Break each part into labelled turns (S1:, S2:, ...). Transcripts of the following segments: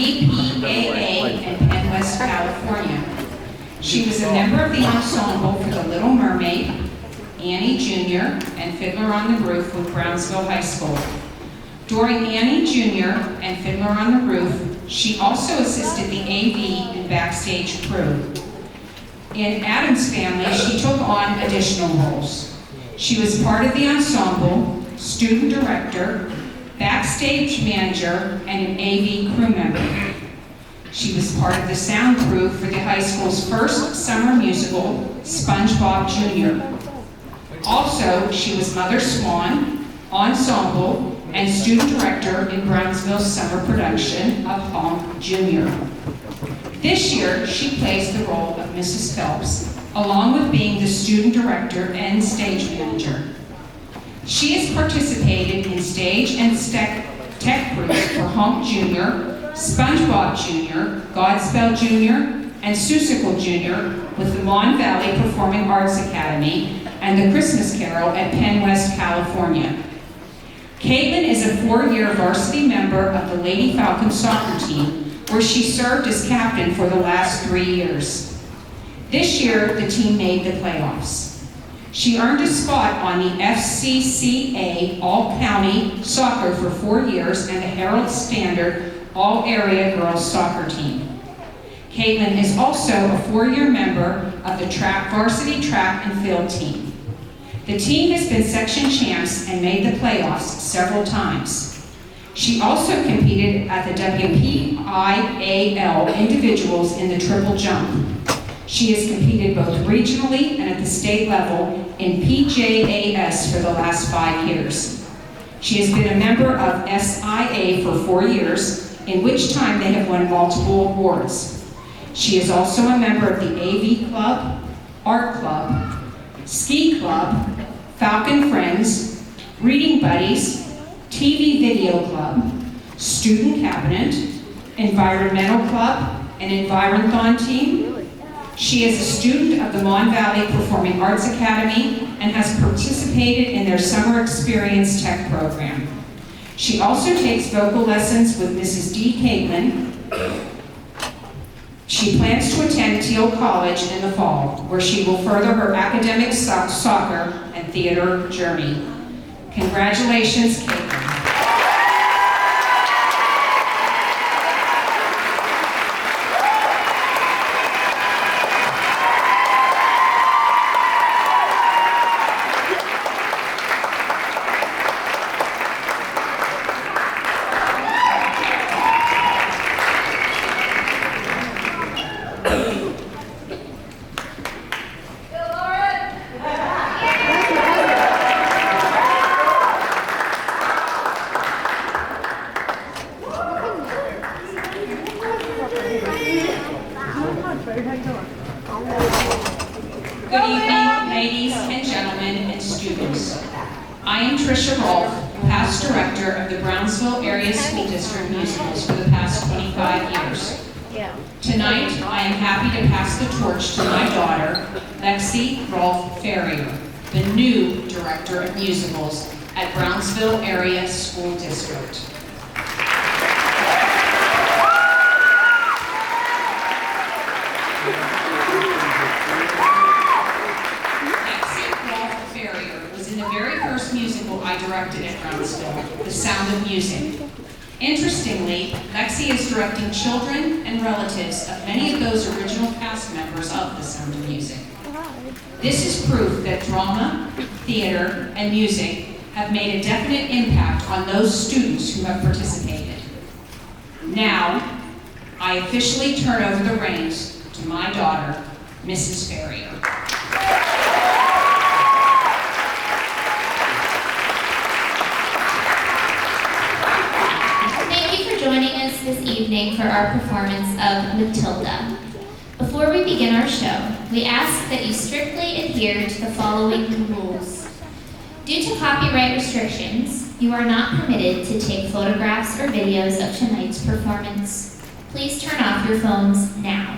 S1: VPAA in Penn West, California. She was a member of the ensemble for The Little Mermaid, Annie Jr., and Fiddler on the Roof with Brownsville High School. During Annie Jr. and Fiddler on the Roof, she also assisted the AV and backstage crew. In Adam's Family, she took on additional roles. She was part of the ensemble, student director, backstage manager, and an AV crew member. She was part of the sound crew for the high school's first summer musical, SpongeBob Jr. Also, she was Mother Swan, ensemble, and student director in Brownsville's summer production of Honk Jr. This year, she plays the role of Mrs. Phelps, along with being the student director and stage manager. She has participated in stage and tech groups for Honk Jr., SpongeBob Jr., Godspell Jr., and Seussical Jr. with the Mon Valley Performing Arts Academy and the Christmas Carol at Penn West, California. Caitlin is a 4-year varsity member of the Lady Falcon soccer team, where she served as captain for the last 3 years. This year, the team made the playoffs. She earned a spot on the FCCA All-County Soccer for 4 years and the Herald Standard All-Area Girls Soccer Team. Caitlin is also a 4-year member of the varsity track and field team. The team has been section champs and made the playoffs several times. She also competed at the WPIAL individuals in the triple jump. She has competed both regionally and at the state level in PJAS for the last 5 years. She has been a member of SIA for 4 years, in which time they have won multiple awards. She is also a member of the AV Club, Art Club, Ski Club, Falcon Friends, Reading Buddies, TV Video Club, Student Cabinet, Environmental Club, and Environthon Team. She is a student of the Mon Valley Performing Arts Academy and has participated in their Summer Experience Tech program. She also takes vocal lessons with Mrs. D. Caitlin. She plans to attend Teal College in the fall, where she will further her academic soccer and theater journey. Congratulations, Caitlin.
S2: Musicals at Brownsville Area School District. Ferrier was in the very first musical I directed at Brownsville, The Sound of Music. Interestingly, Lexi is directing children and relatives of many of those original cast members of The Sound of Music. This is proof that drama, theater, and music have made a definite impact on those students who have participated. Now, I officially turn over the reins to my daughter, Mrs. Ferrier.
S3: Thank you for joining us this evening for our performance of Matilda. Before we begin our show, we ask that you strictly adhere to the following rules. Due to copyright restrictions, you are not permitted to take photographs or videos of tonight's performance. Please turn off your phones now.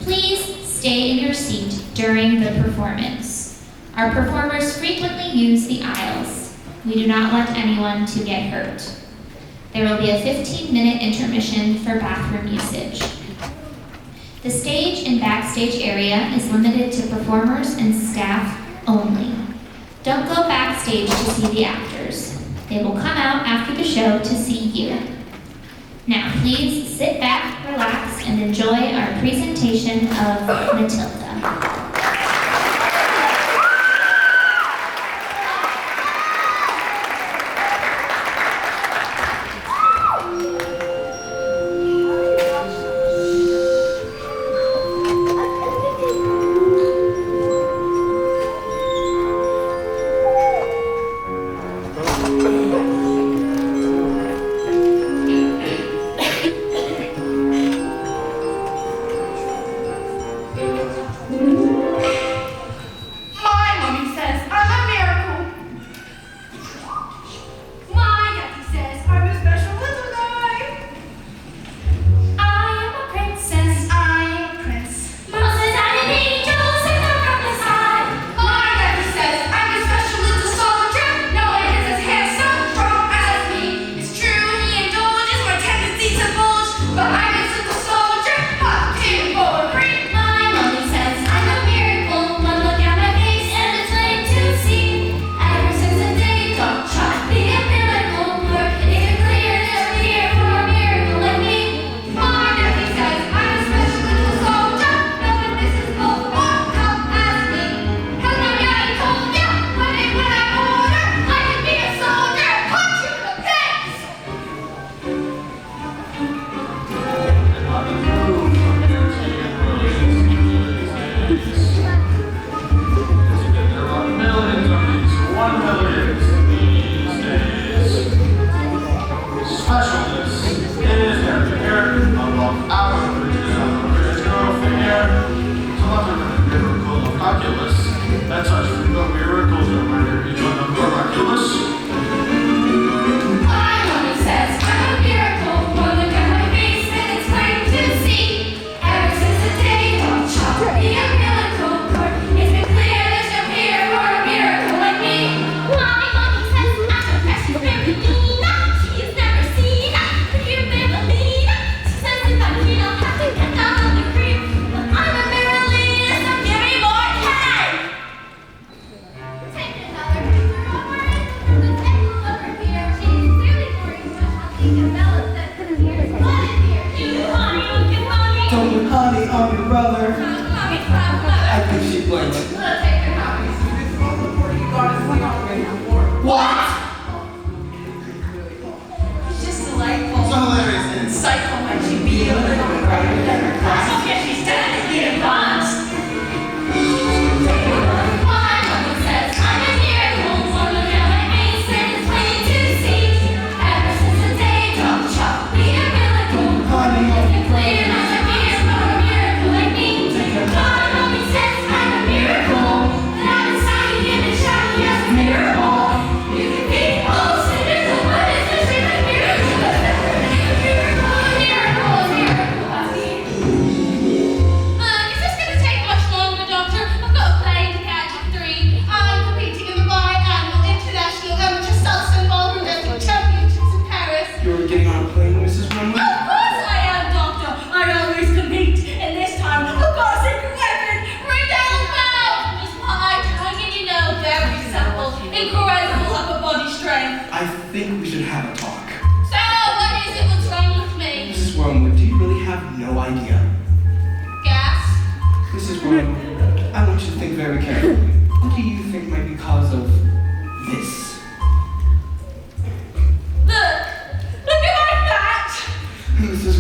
S3: Please stay in your seat during the performance. Our performers frequently use the aisles. We do not want anyone to get hurt. There will be a 15-minute intermission for bathroom usage. The stage and backstage area is limited to performers and staff only. Don't go backstage to see the actors. They will come out after the show to see you. Now please sit back, relax, and enjoy our presentation of Matilda.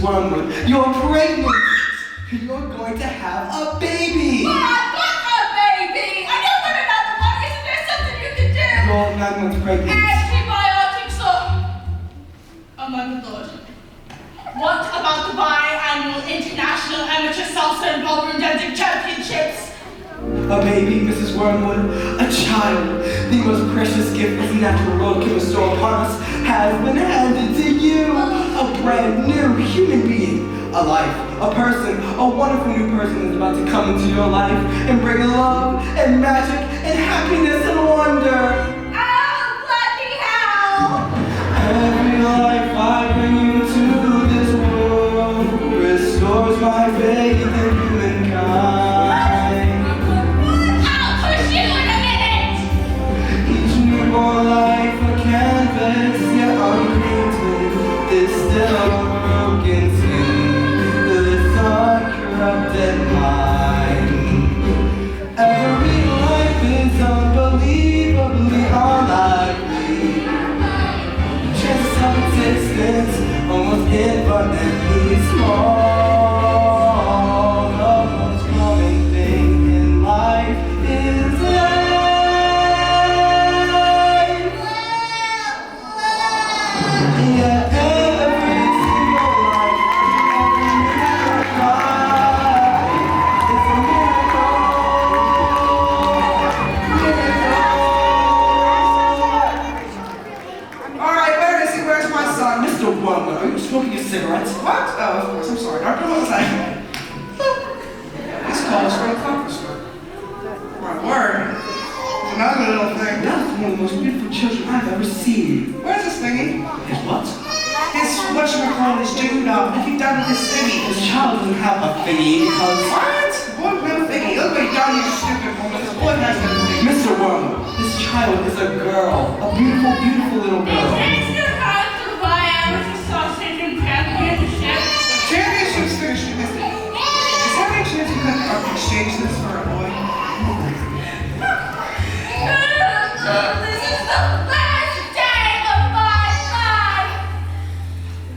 S4: Wormwood, you're pregnant! You're going to have a baby!
S2: What? What a baby? I know what about the one. Isn't there something you can do?
S4: You're 9 months pregnant.
S2: Antibiotics are... Oh my lord. What about the biannual International Amateur Salsa and Ballroom Dancing Championships?
S4: A baby, Mrs. Wormwood, a child, the most precious gift this natural world can bestow upon us, has been handed to you. A brand new human being, a life, a person, a wonderful new person is about to come into your life and bring love and magic and happiness and wonder.
S2: Oh, bloody hell!
S4: Every life I Wormwood, are you smoking a cigarette?
S5: What? Oh, of course, I'm sorry, Doctor. What was I? This calls for a comfort store. My word. Another little thing.
S4: That's one of the most beautiful children I've ever seen.
S5: Where's this thingy?
S4: His what?
S5: His, whatchamacallit, dude, what have you done with this thingy?
S4: This child doesn't have a thingy because...
S5: What? Boy, no thingy. Look what you done, you stupid woman. This boy has no thingy.
S4: Mr. Wormwood, this child is a girl. A beautiful, beautiful little girl.
S5: Championship's finished, isn't it? Is there any chance you could exchange this for a boy?
S3: This is the best day of my life!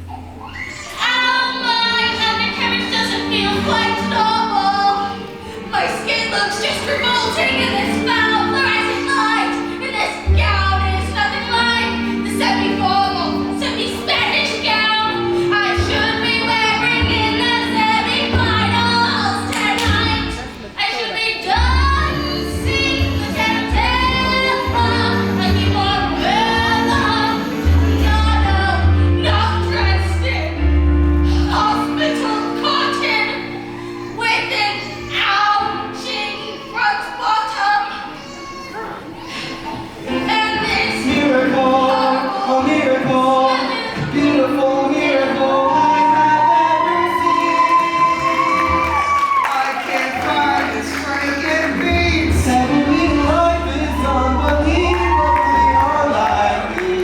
S3: Oh, my undercarriage doesn't feel quite normal. My skin looks just revolting in this foul fluorescent light. And this gown is nothing like the semi-formal, semi-Spanish gown I should be wearing in the semi-finals tonight. I should be dancing the tarantella. I keep on rhythm. No, not dressed in hospital cotton with an ouching front bottom. And this
S4: Miracle, oh miracle, beautiful miracle I have ever seen.
S5: I can't find this freaking beat.
S4: Suddenly life is unbelievably unlikely.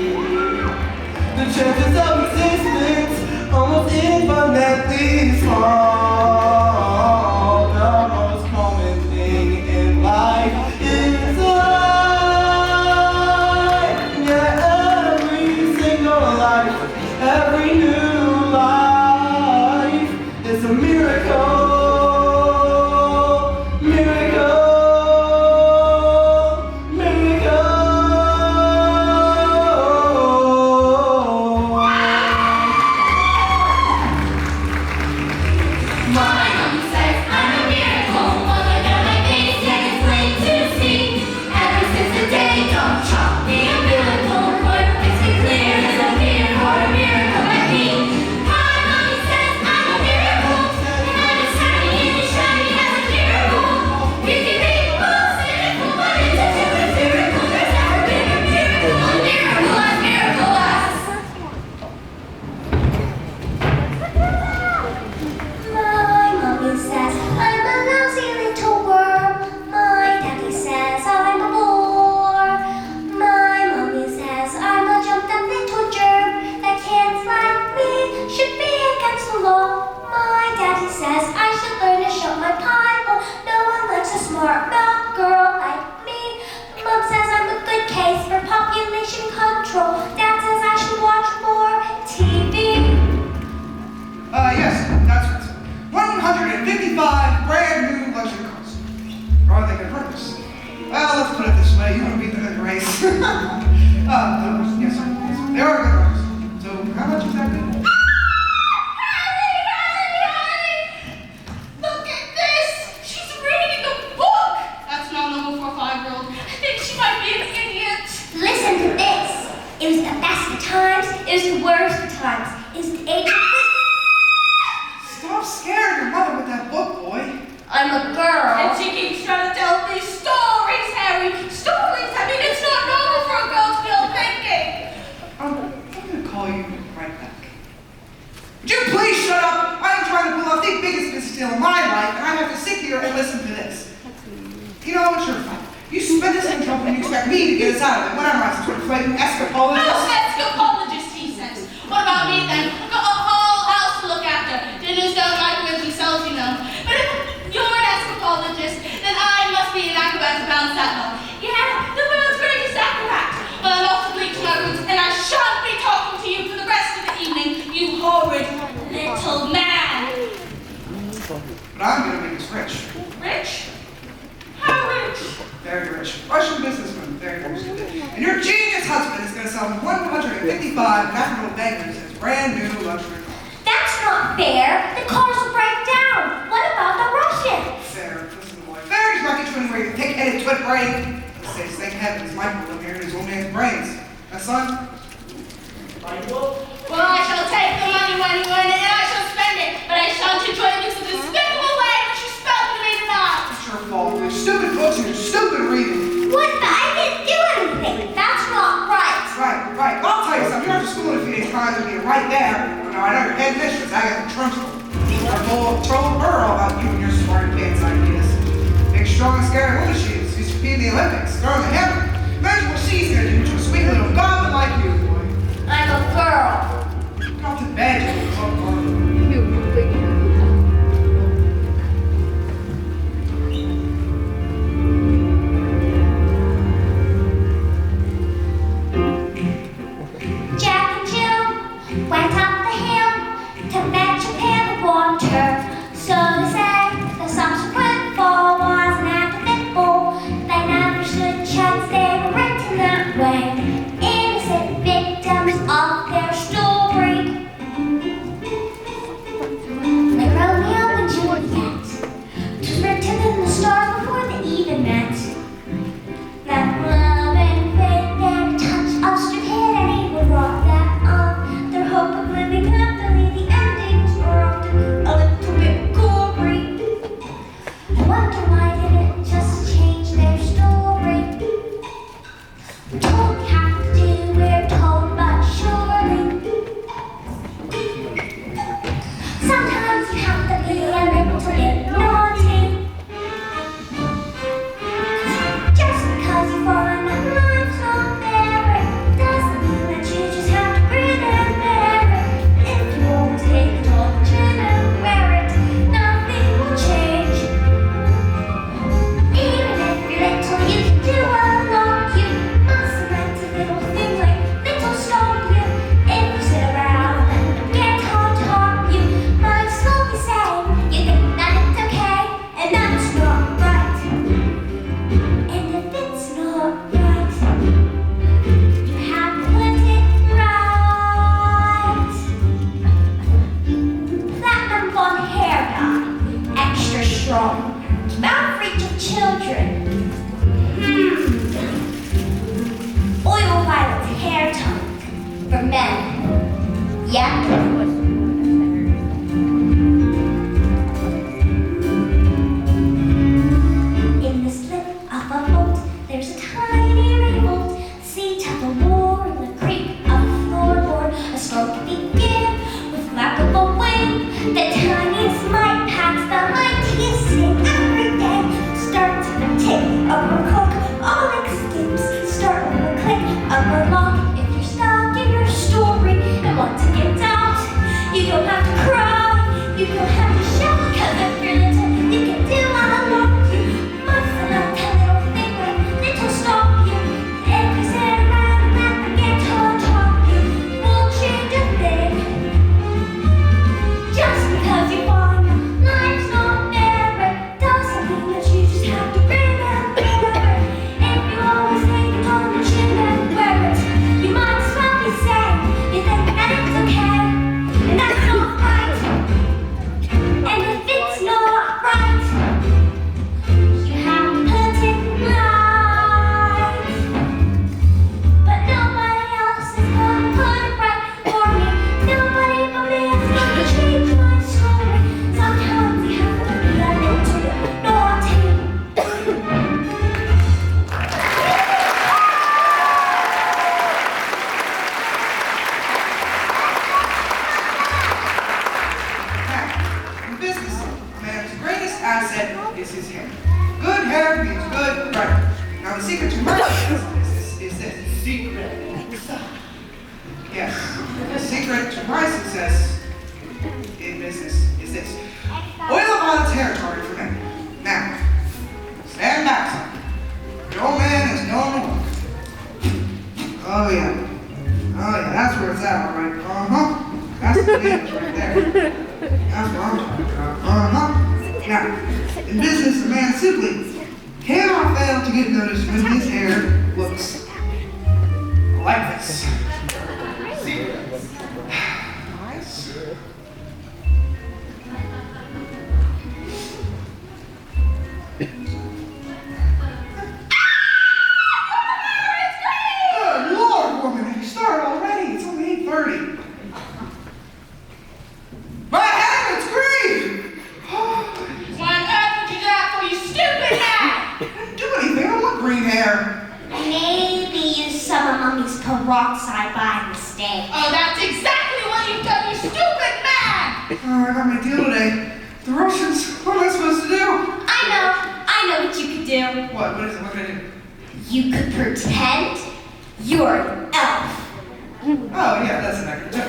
S4: The chances of existence almost infinitely small. The most common thing in life is life. Yeah, every single life, every new life is a miracle. Miracle. Miracle.
S3: My mom says I'm a miracle. All I got my face and it's plain to see. Ever since the day God chopped the umbilical cord, makes me clear as a mirror or a miracle like me. My mommy says I'm a miracle, and I'm as tiny and as shiny as a miracle. We can make most cynical, but it's a different miracle. There's never been a miracle, a miracle as miracle as. My mommy says I'm a lousy little worm. My daddy says I'm a bore. My mommy says I'm a jumped up little germ that kids like me should be against the law. My daddy says I should learn to shut my Bible. No one likes a smart mouth girl like me. Mom says I'm a good case for population control. Dad says I should watch more TV.
S5: Yes, that's right. 155 brand new luxury cars. Or are they good purpose? Well, let's put it this way. You want to beat them in the race. Yes, sir. Yes, sir. They are good cars. So, how much exactly?
S3: Harry! Look at this! She's reading a book! That's not normal for a 5-year-old. I think she might be an idiot. Listen to this. It was the best of times. It was the worst of times. It was the age of...
S5: Stop scaring your mother with that book, boy.
S3: I'm a girl. And she keeps trying to tell me stories, Harry. Stories? I mean, it's not normal for a girl to feel thinking.
S5: I'm going to call you right back. Would you please shut up? I'm trying to pull off the biggest business deal in my life, and I have to sit here and listen to this. You know what? You're fine. You spend this in trouble and you expect me to get us out of it. What am I, some sort of frightened escapologist?
S3: No, escapologist, he says. What about me then? I've got a whole house to look after. Dinners don't like with themselves, you know. But if you're an escapologist, then I must be an acrobat to bounce that one. Yeah, the world's greatest acrobat. But I'm off to bleach my roots, and I shan't be talking to you for the rest of the evening, you horrid little man.
S5: But I'm going to make us rich.
S3: Rich? How rich?
S5: Very rich. Russian businessman. Very rich. And your genius husband is going to sell 155 national bangers as brand new luxury cars.
S3: That's not fair. The cars will break down. What about the Russians?
S5: Fair. Listen, boy. Fair is not get you anywhere. You thick-headed twit brain. Let's say, thank heavens, Michael in here in his old man's brains. Now, son?
S6: Nigel? Well, I shall take the money when you win it, and I shall spend it, but I shan't enjoy it in such a despicable way which you spelled to me tonight.
S5: It's your fault. Your stupid books and your stupid reading.
S7: What? I didn't do anything. That's not right.
S5: Right. I'll tell you something. You're after school in a few days' time to be right there. Now, I know your head mistress, Agatha Trunchbull. I told her all about you and your smart pants ideas. Big, strong, and scary woman she is. Used to be in the Olympics, throwing the hammer. Imagine what she's gonna do to a sweet little goblin like you, boy.
S7: I'm a girl.
S5: Go to bed, you little girl.
S7: Jack and Jill went up the hill to fetch a pail of water. So they say the subsequent fall was an act of pitfall. They never stood a chance, they were written that way. Innocent victims of their story. Like Romeo and Juliet, 'twas written in the stars before they even met. That love and faith and a touch of stupidity would rock that up. Their hope of living happily, the endings were often a little bit gory. I wonder why they didn't just change their story. We're told we have to do, we're told, but surely sometimes you have to be a little bit naughty. Just because you find that life's not fair, it doesn't mean that you just have to grin and bear it. If you won't take it all the chin and wear it, nothing will change. Even if you're little, you can do a lot. You mustn't let a little thing like little stop you. If you sit around and get on top, you might as well be saying you think that it's okay, and that's not right. And if it's not right, you have to put it right. Platinum blonde hair dye, extra strong, it's out of reach of children. Oil violet hair tonic for men. Yep. In the slip of a boat, there's a tiny revolt. Seat of a war in the creak of a floorboard. A storm can begin with lack of a wind. The tiniest might packs the mightiest sing every day. Starts with a tick of a clock, all escapes start with a click of a lock. If you're stuck in your story and want to get out, you don't have to cry, you don't have to shout, 'cause if you're little, you can do a lot. You mustn't let that little thing like little stop you. If you sit around and let them get on top, you won't change a thing. Just because you find that life's not fair, it doesn't mean that you just have to grin and bear it. If you always take it on the chin and wear it, you might as well be saying you think that it's okay, and that's not right. And if it's not right, you have to put it right. But nobody else is gonna put it right for me. Nobody but me is gonna change my story. Sometimes you have to be a little bit naughty.
S5: Now, in business, a man's greatest asset is his hair. Good hair means good credit. Now, the secret to my success is this. Secret. Yes. The secret to my success in business is this. Oil of Violet's hair tonic for men. Now, stand back, son. The old man is going to work. Oh, yeah. That's where it's at, all right. That's the damage right there. That's what I'm talking about. Now, in business, a man simply cannot fail to get noticed when his hair looks like this. Good Lord, woman, have you started already? It's only 8:30.
S7: walked side by mistake.
S6: Oh, that's exactly what you've done, you stupid man!
S5: Oh, I got my deal today. The Russians, what am I supposed to do?
S7: I know what you could do.
S5: What is it? What can I do?
S7: You could pretend you're an elf.
S5: Oh, yeah, that's an I can do.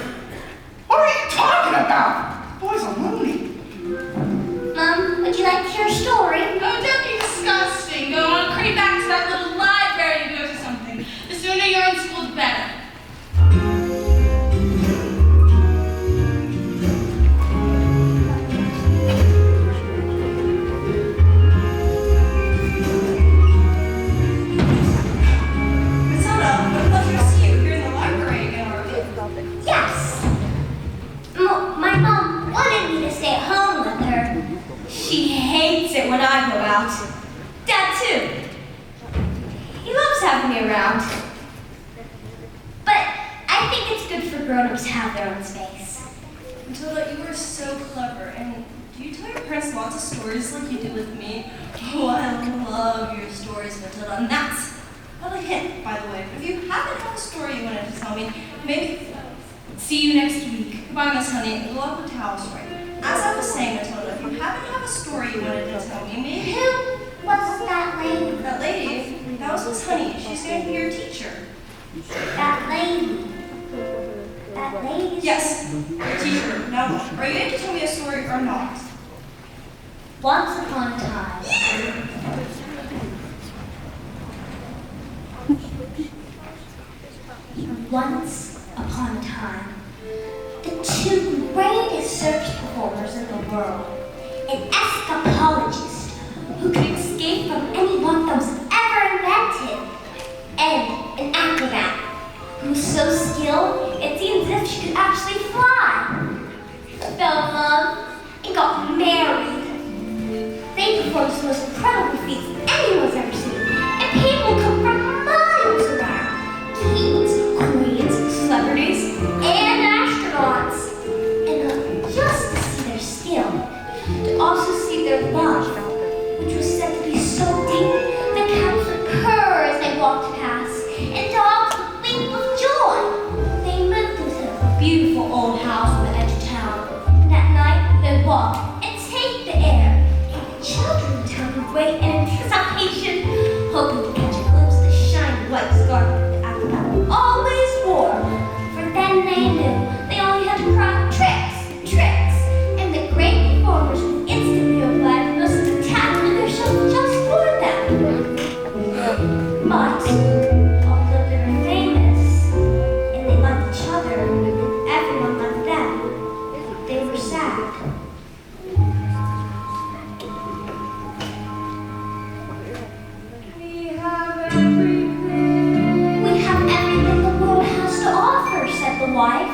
S5: What are you talking about? Boys are lonely.
S7: Mom, would you like to hear a story?
S6: Oh, don't be disgusting. Go on, crane back to that little library and go to something. The sooner you're in school, the better.
S2: Matilda, what a pleasure to see you here in the library again, are you?
S7: Yes. My mom wanted me to stay at home with her. She hates it when I go out. Dad, too. He loves having me around. But I think it's good for grown-ups to have their own space.
S8: Matilda, you are so clever, and do you tell your parents lots of stories like you do with me? Oh, I love your stories, Matilda, and that's a hint, by the way. If you happen to have a story you wanted to tell me, maybe see you next week. Goodbye, Miss Honey. Go up with towels right. As I was saying, Matilda, if you happen to have a story you wanted to tell me, maybe...
S7: Who was that lady?
S8: That lady, that was Miss Honey. She's going to be your teacher.
S7: That lady. That lady?
S8: Yes, your teacher. Now, are you able to tell me a story or not?
S7: Once upon a time. Once upon a time, the two greatest circus performers in the world, an escapologist who could escape from anyone that was ever invented, and an acrobat who was so skilled it seemed as if she could actually fly, fell in love and got married. They performed the most incredible feats anyone's ever seen, and people come from miles around. Kings, queens, celebrities, and astronauts. And just to see their skill, to also see their love, which was said to be so deep that cats would purr as they walked past, and dogs would leap with joy. They lived in a beautiful old house on the edge of town, and at night they'd walk and take the air, and the children would turn and wait in anticipation, hoping to catch a glimpse of the shiny white scarf that the acrobat always wore. For then they knew they only had to cry tricks, tricks, and the great performers would instantly oblige and listen to tattling their show just for them. But although they were famous and they loved each other and everyone loved them, they were sad. We have everything the world has to offer, said the wife.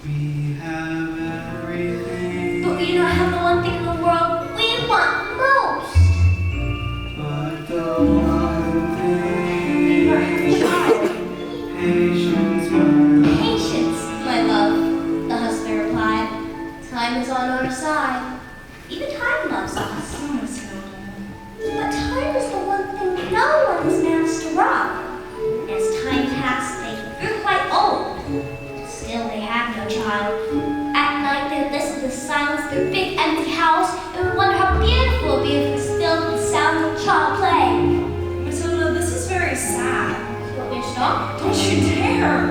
S4: We have everything,
S7: But we don't have the one thing in the world we want most.
S4: but the one thing. Patience,
S7: Patience, my love, the husband replied. Time is on our side. Even time loves us. But time is the one thing no one has managed to rob. As time passed, they grew quite old. Still, they had no child. At night, they listened to the silence of their big empty house and would wonder how beautiful it would be if it was filled with the sound of child play.
S8: Matilda, this is very sad.
S7: You want me to stop?
S8: Don't you dare!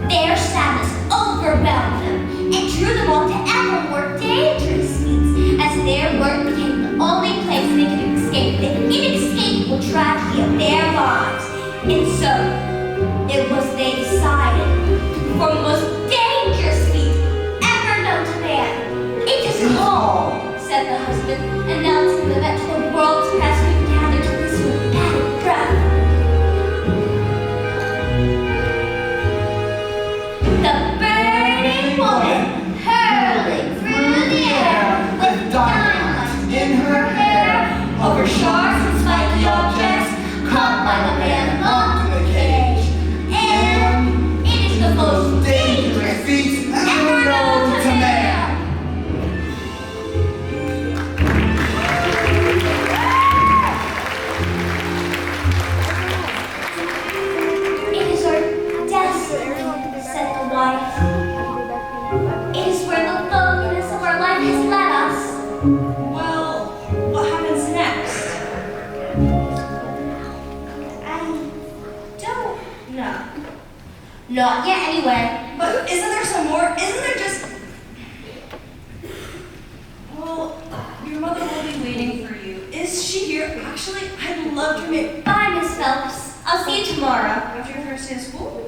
S7: Their sadness overwhelmed them and drew them on to ever more dangerous feats as their work became the only place they could escape the inescapable tragedy of their lives. And so, it was they decided to perform the most dangerous feat ever known to man. It is called, said the husband, announcing the event to the world's press who gathered to listen with bated breath. The It is where the loneliness of our life has led us.
S8: Well, what happens next?
S7: I don't know. Not yet, anyway.
S8: But isn't there some more? Isn't there just... Well, your mother will be waiting for you. Is she here? Actually, I'd love to meet...
S7: Bye, Miss Phelps. I'll see you tomorrow.
S8: After your first day of school?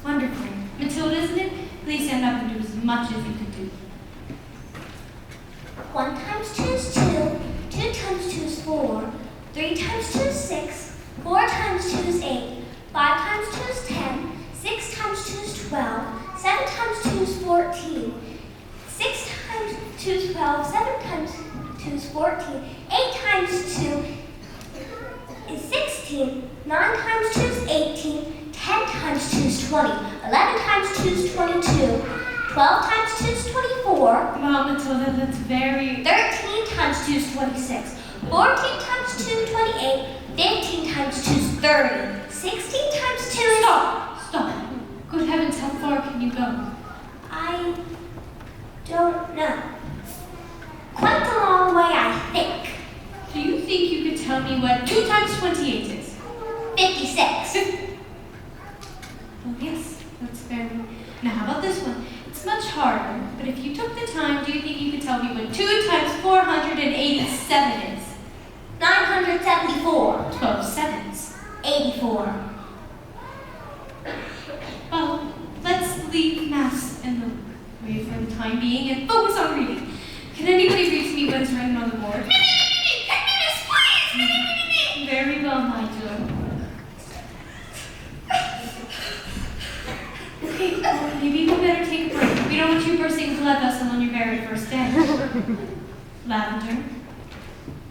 S6: Wonderful. Matilda, isn't it? Please stand up and do as much as you can do.
S7: 1 times 2 is 2. 2 times 2 is 4. 3 times 2 is 6. 4 times 2 is 8. 5 times 2 is 10. 6 times 2 2 is 12, 7 times 2 is 14, 8 times 2 is 16, 9 times 2 is 18, 10 times 2 is 20, 11 times 2 is 22, 12 times 2 is 24.
S6: Wow, Matilda, that's very...
S7: 13 times 2 is 26, 14 times 2 is 28, 15 times 2 is 30, 16 times 2 is...
S6: Stop. Good heavens, how far can you go?
S7: I don't know. Quite a long way, I think.
S6: Do you think you could tell me what 2 times 28 is?
S7: 56.
S6: Well, yes, that's very... Now, how about this one? It's much harder, but if you took the time, do you think you could tell me what 2 times 487 is?
S7: 974.
S6: 12 sevens.
S7: 84.
S6: Well, let's leave maths in the way for the time being and focus on reading. Can anybody read to me what is written on the board? Very well, Nigel. Okay, well, maybe we better take a break. We don't want you bursting a blood vessel on your very first day. Lavender.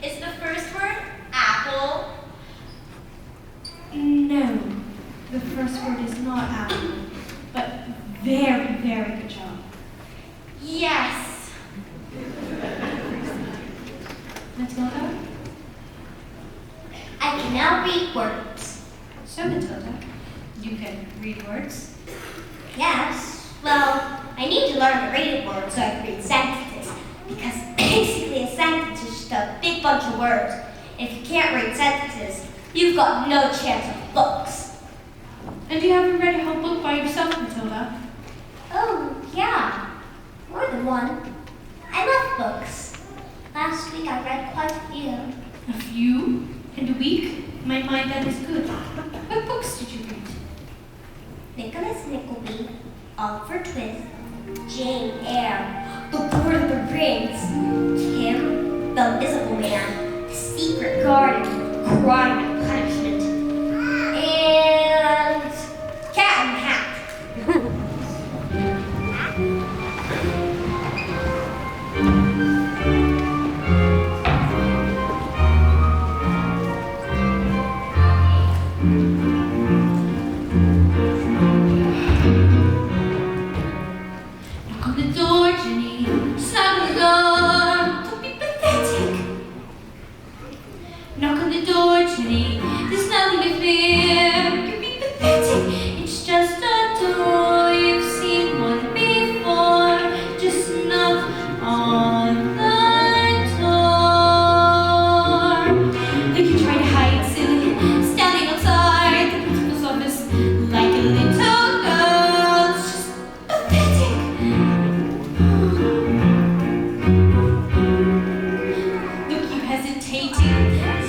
S8: Is the first word apple?
S6: No, the first word is not apple, but very, very good job.
S8: Yes.
S6: Matilda?
S7: I can now read words.
S6: So, Matilda, you can read words?
S7: Yes. Well, I need to learn to read words so I can read sentences. Because basically a sentence is just a big bunch of words. If you can't read sentences, you've got no chance of books.
S6: And you haven't read a whole book by yourself, Matilda?
S7: Oh, yeah. More than one. I love books. Last week I read quite a few.
S6: A few? And a week? My mind, that is good. What books did you read?
S7: Nicholas Nickleby, Oliver Twist, Jane Eyre, The Lord of the Rings, Tim, The Invisible Man, The Secret Garden, Crime and Punishment, and Cat in the Hat.
S6: Knock on the door, Jenny. Slam the door. Don't be pathetic. Knock on the door, Jenny. There's nothing to fear. Don't be pathetic. It's just a door. You've seen one before. Just knock on the door. Like you try to hide, silly, standing outside the principal's office like a little girl. It's just pathetic. Look, you hesitating,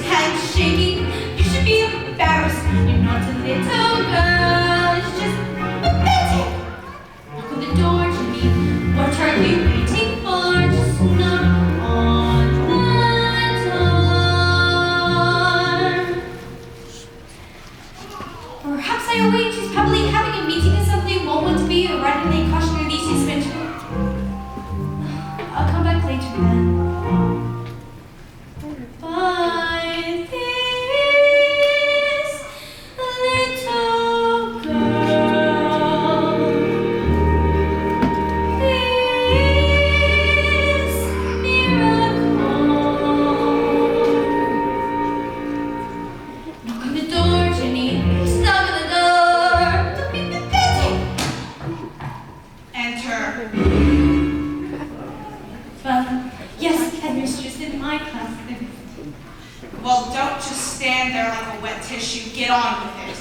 S6: hands shaking. You should be embarrassed. You're not a little girl. It's just pathetic. Knock on the door, Jimmy. What are you waiting for? Just knock on the door. Perhaps I arranged. She's probably having a meeting or something. Won't to be or writing a cautionary thesis mention. I'll come back later then. By this little girl, this miracle. Knock on the door, Jenny. Knock on the door. Don't be pathetic.
S2: Enter.
S6: Well, yes, headmistress, in my class there.
S2: Well, don't just stand there like a wet tissue. Get on with it.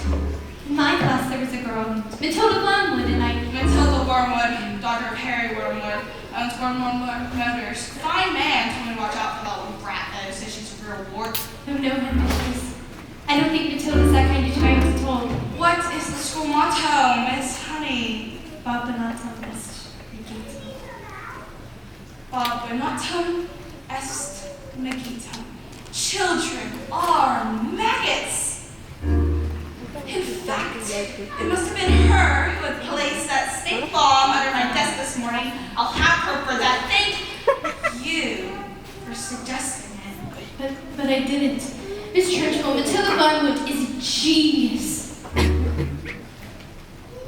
S6: In my class there was a girl named Matilda Wormwood, and
S2: Matilda Wormwood, daughter of Harry Wormwood, owns Wormwood Motors. Fine man. Told me to watch out for that little brat though. Says she's a real wart.
S6: oh no, headmistress. I don't think Matilda's that kind of child at all.
S2: What is the school motto, Miss Honey?
S6: Babanatum est Regitum.
S2: Babanatum est Megitum. Children are maggots. In fact, it must have been her who had placed that stink bomb under my desk this morning. I'll have her for that. Thank
S6: I didn't. Miss Trunchbull, Matilda Wormwood is a genius.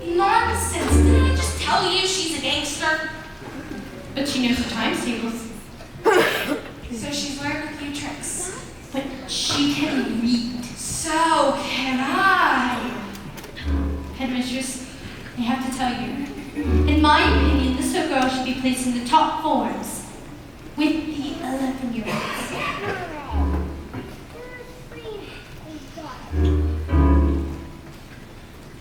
S8: Nonsense. Didn't I just tell you she's a gangster?
S6: But she knows her times tables.
S8: So she's learned a few tricks.
S6: But she can read.
S8: So can I.
S6: Headmistress, I have to tell you. In my opinion, this little girl should be placed in the top forms with the 11-year-olds.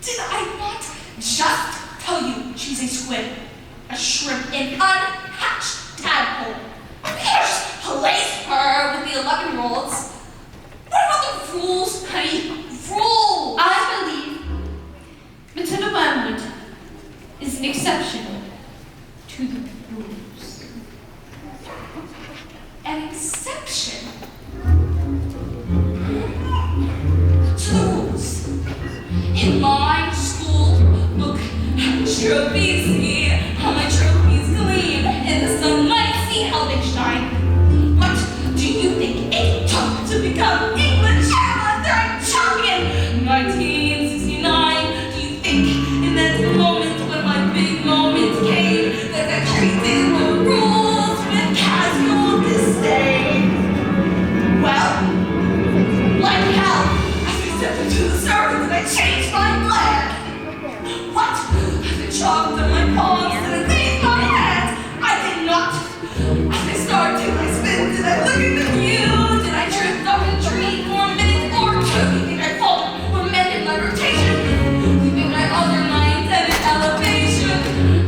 S8: Did I not just tell you she's a squid, a shrimp, an unhatched tadpole? We can't just place her with the 11-year-olds. What about the rules, honey? Rules!
S6: I believe Matilda Wormwood is an exception to the rules.
S8: An exception to the rules. In my school book, trophies see how my trophies gleam. In the sunlight, see how they shine. What do you think it took to become England champion? 1969. Do you think in that moment when my big moment came that I treated the rules with casual disdain? Well, like hell, as I stepped into the service and I changed my plan. What? As I chopped on my palms and I raised my hands, I did not. As I started to, I spin, did I look at the view? Did I drift off a tree for a minute or two? You think I faltered or mended my rotation? Leaving my other mind at an elevation.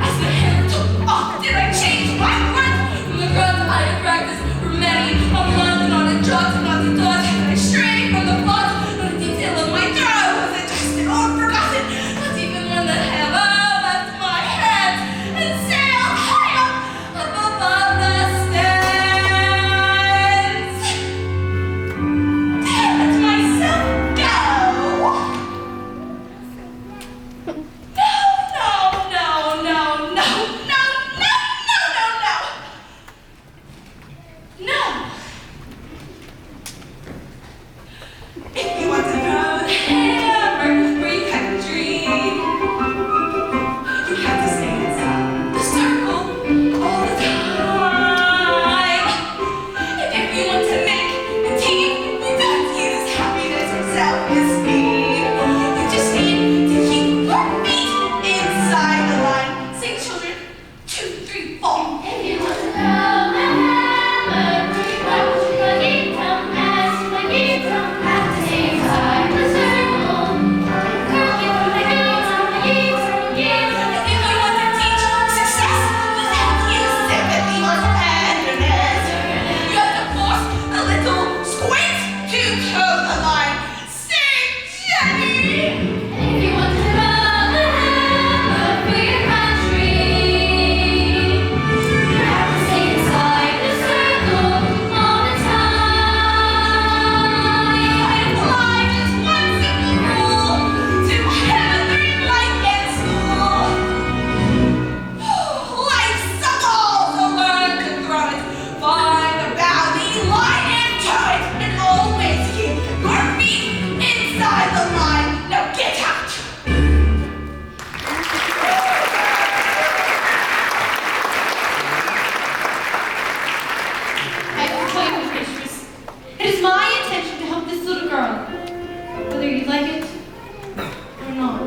S8: As the hair took off, did I change my breath? From the ground I had practiced for many a month and on a jot and not a dot. And I strayed from the plot, not a detail of my throw. Was I twisted or forgotten? Not even when the hammer left my hands and sailed high up above the stands. Did I let myself go? No. If you want to throw the hammer where you had a dream, you have to stay inside the circle all the time. And if you want to make a team, you don't use happiness or self-esteem. You just need to keep your feet inside the line. Sing, children. 2, 3, 4.
S3: If you want to throw the hammer, have to stay inside the circle. Curl it from the gates, from the gates, from the gates.
S8: If you want to teach success without use sympathy or tenderness, you have to force a little squint to toe the line. Sing, Jenny!
S3: If you want to throw the hammer for your country, you have to stay inside the circle all the time.
S8: I apply just one simple rule to every life in school. Life's a ball, so learn to throw it. Find the boundary line into it, and always keep your feet inside the line. Now get out!
S6: I can tell you, mistress, it is my intention to help this little girl, whether you like it or not.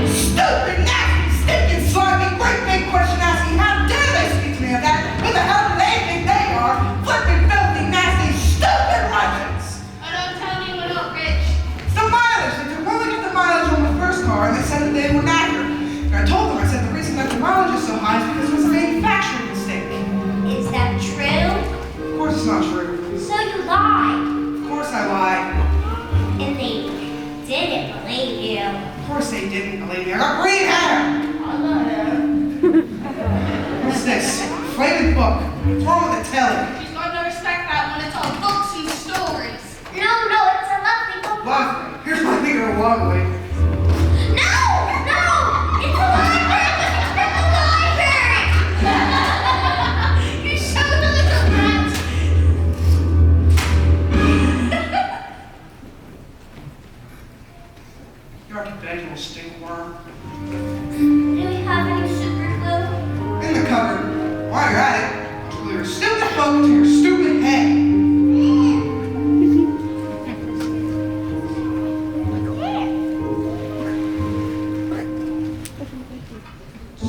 S5: Stupid, nasty, stinking, slimy, great big question asking. How dare they speak to me like that? Who the hell do they think they are? Flippin', filthy, nasty, stupid Russians!
S6: I don't tell you we're not rich.
S5: It's the mileage. They took only the mileage on the first car and they said that they were knackered. And I told them, I said the reason that the mileage is so high is because it was a manufacturing mistake.
S7: Is that true?
S5: Of course it's not true.
S7: So you lied.
S5: Of course I lied.
S7: And they didn't believe you.
S5: Of course they didn't believe me. I got green hair! What's this? Flaming book. What's wrong with the telly?
S6: She's got to respect that when it's all books and stories.
S7: No, it's a lovely book.
S5: Lovely. Here's my finger of Wormwood.
S7: No, it's a library.
S5: stick worm.
S7: Do we have any super glue?
S5: In the cupboard. While you're at it, glue your stupid book to your stupid head.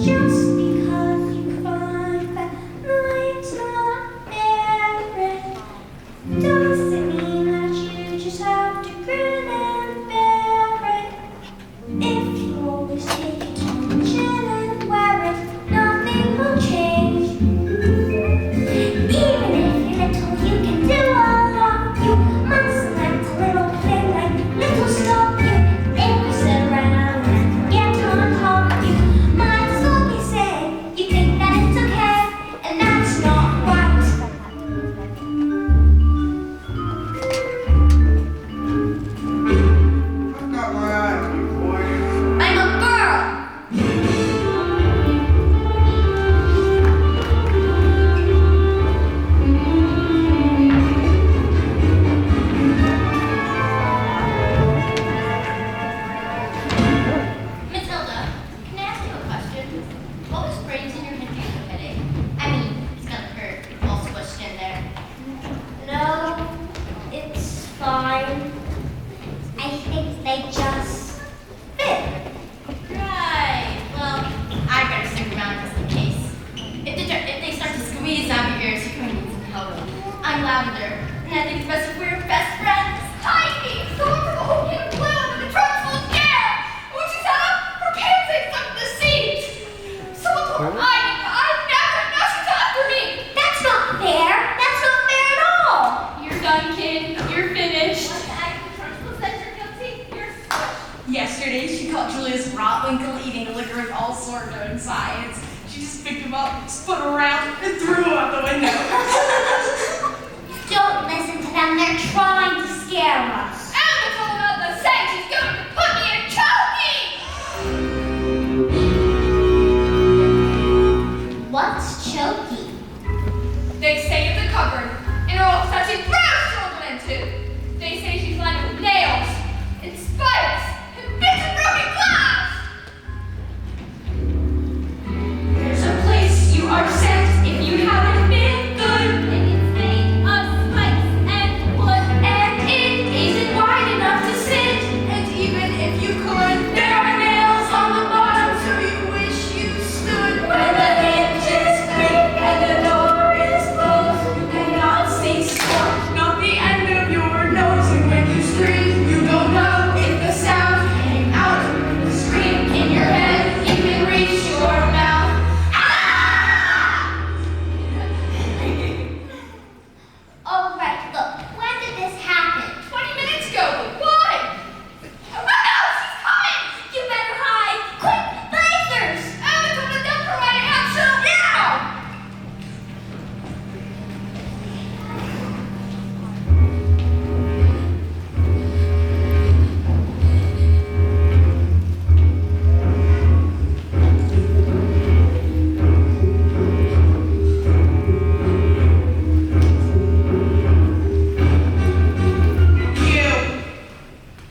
S7: Just because you find that life's not fair, doesn't mean that you just have to grin and bear it. If you always take it to the chin and wear it, nothing will change. Even if you're little, you can do a lot. You must let a little thing like little stop you. If you sit around and get on top of you, might as well be saying you think that it's okay, and that's not right.
S5: I've got my eye on you, boy.
S7: I'm a girl.
S3: Matilda, can I ask you a question? What was brains in your head due to headache? I mean, it's gonna hurt if all squished in there.
S7: No, it's fine. I think they just fit.
S3: Right. Well, I better stick around just in case. If they start to squeeze out your ears, you're going to need some help. I'm Lavender, and I think it's best if we're best friends. Hide me! So we're from a whole kid of blue and the Trunchbull scare! When she sat up, her pants ain't stuck in the seat! Someone told her I'd never, now she's after me!
S7: That's not fair. That's not fair at all.
S6: You're done, kid. You're finished.
S3: Trunchbull said you're guilty. You're squished.
S8: Yesterday, she caught Julius Rotwinkle eating a liquor of all sorts during science. She just picked him up, spun him around, and threw him out the window.
S7: Don't listen to them. They're trying to scare us.
S3: I'm told about the sex. She's going to put me in choking!
S7: What's choky?
S6: They say in the cupboard, and are all such a gross children into. They say she's lined with nails, and spikes, and bits of broken glass. There's a place you are sent if you haven't been good. And it's made of spikes and wood, and it isn't wide enough to sit.
S8: And even if you could, there are nails on the bottom, so you wish you stood where the hinges creak and the door is closed. You cannot see smoke, not the end of your nose. And when you scream, you don't know if the sound came out. The scream in your head, you can reach your mouth.
S7: Oh, right. Look, when did this happen?
S6: 20 minutes ago, but why?
S7: Oh, no, she's coming! You better hide! Quick, lasers!
S6: I'm going to dump her right out, so now!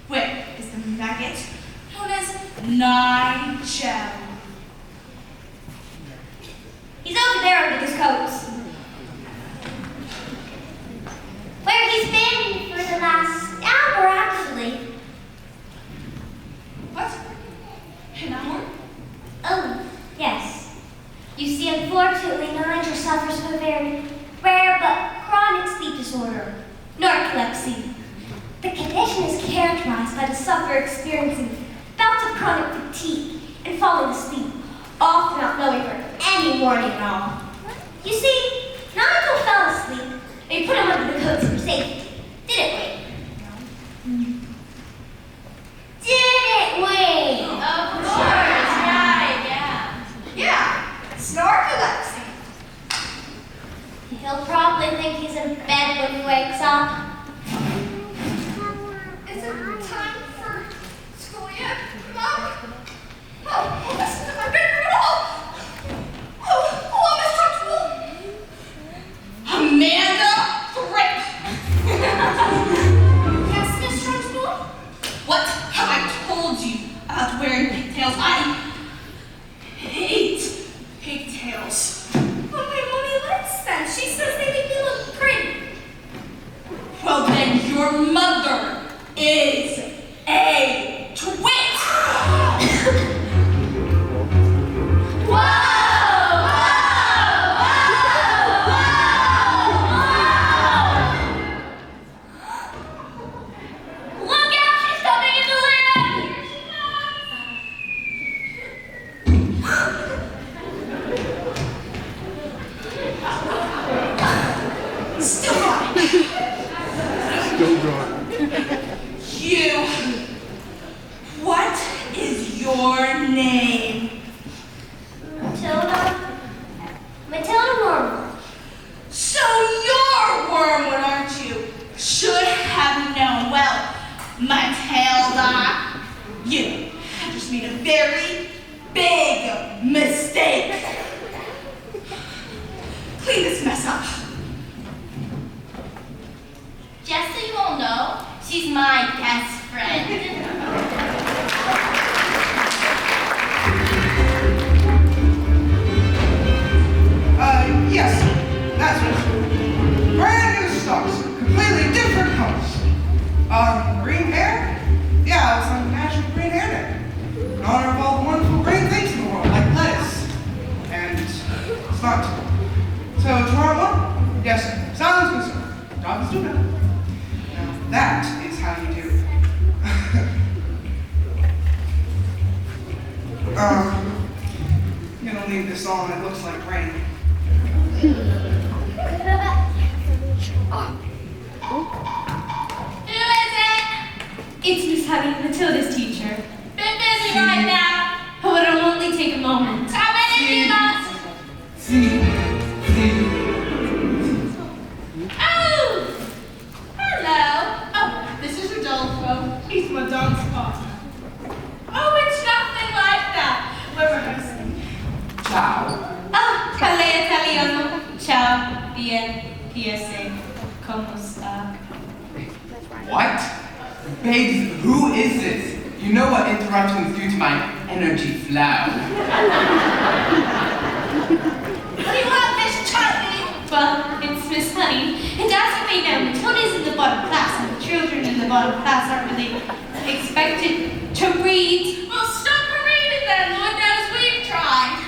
S8: Where is the maggot known as Nigel?
S7: He's over there under his coats. Where he's been for the last hour, actually.
S8: What? An hour?
S7: Oh, yes. You see, unfortunately, Nigel suffers from a very rare but chronic sleep disorder, narcolepsy. The condition is characterized by the sufferer experiencing bouts of chronic fatigue and falling asleep, often not knowing for any warning at all. You see, Nigel fell asleep, and we put him under the coats for safety, didn't we? Didn't we?
S3: Of course, right, yeah.
S8: Yeah, narcolepsy.
S7: He'll probably think he's in bed when he wakes up.
S6: Is it time for school yet, Mom? Oh, listen to my bedroom at all! Oh, Miss Trunchbull!
S8: Amanda Thripp.
S6: Yes, Miss Trunchbull?
S8: What have I told you about wearing
S6: when your mother is a twit.
S3: Look out, she's coming in the land!
S6: Still going.
S9: Still going.
S6: You. What is your name?
S7: Matilda Wormwood.
S6: So you're Wormwood, aren't you? Should have known. Well, Matilda, you have just made a very big mistake. Clean this mess up.
S3: Just so you all know, she's my best friend.
S5: Yes, that's right. Brand new stocks, completely different colors. Green hair? Yeah, it's like National Green Hair Day. In honor of all the wonderful green things in the world, like lettuce. And it's not. So tomorrow morning, yes, silence concern. Job is done. Now that is how you do it. I'm gonna leave this on, it looks like rain.
S3: Who is it?
S6: It's Miss Honey, Matilda's teacher.
S3: Been busy right now.
S6: Oh, it'll only take a moment.
S3: Come in if you must.
S4: See.
S3: Oh! Hello.
S6: Oh, this is Rodolfo. He's my dance partner.
S3: Oh, it's nothing like that.
S6: We're rehearsing.
S4: Ciao.
S6: Ah, Calais Italiano. Ciao, bien, piese, como sta?
S4: What? Babes, who is this? You know what interruptions do to my energy flow.
S3: What do you want, Miss Charlie?
S6: Well, it's Miss Honey. And as you may know, Matilda's in the bottom class, and the children in the bottom class aren't really expected to read.
S3: Well, stop reading then. Lord knows we've tried.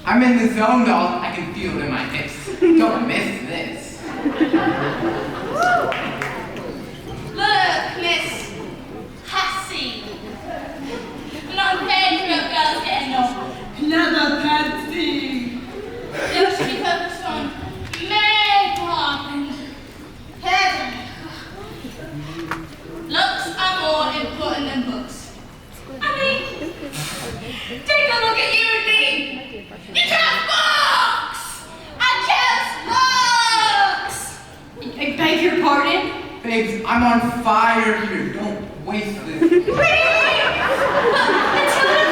S4: I'm in the zone, doll. I can feel it in my hips. Don't miss this.
S3: Look, Miss Hussy. Not paid for a girl's getting no leather fancy. You should be focused on makeup and hair. Looks are more important than books. I mean, take a look at you and me. You just books! I just books!
S6: I beg your pardon?
S4: Babes, I'm on fire here. Don't waste this.
S3: Matilda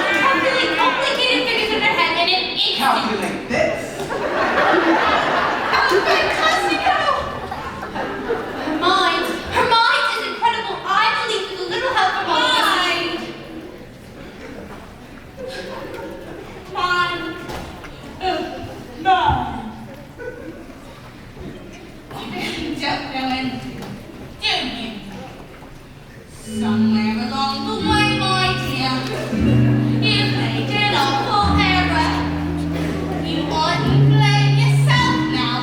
S3: can calculate complicated figures in her head in an instant.
S4: Calculate this.
S3: How fantastico! Her mind is incredible. I believe with a little help from all of us. Mine. You don't know anything, do you? Somewhere along the way, my dear, you made an awful error. You ought to blame yourself now.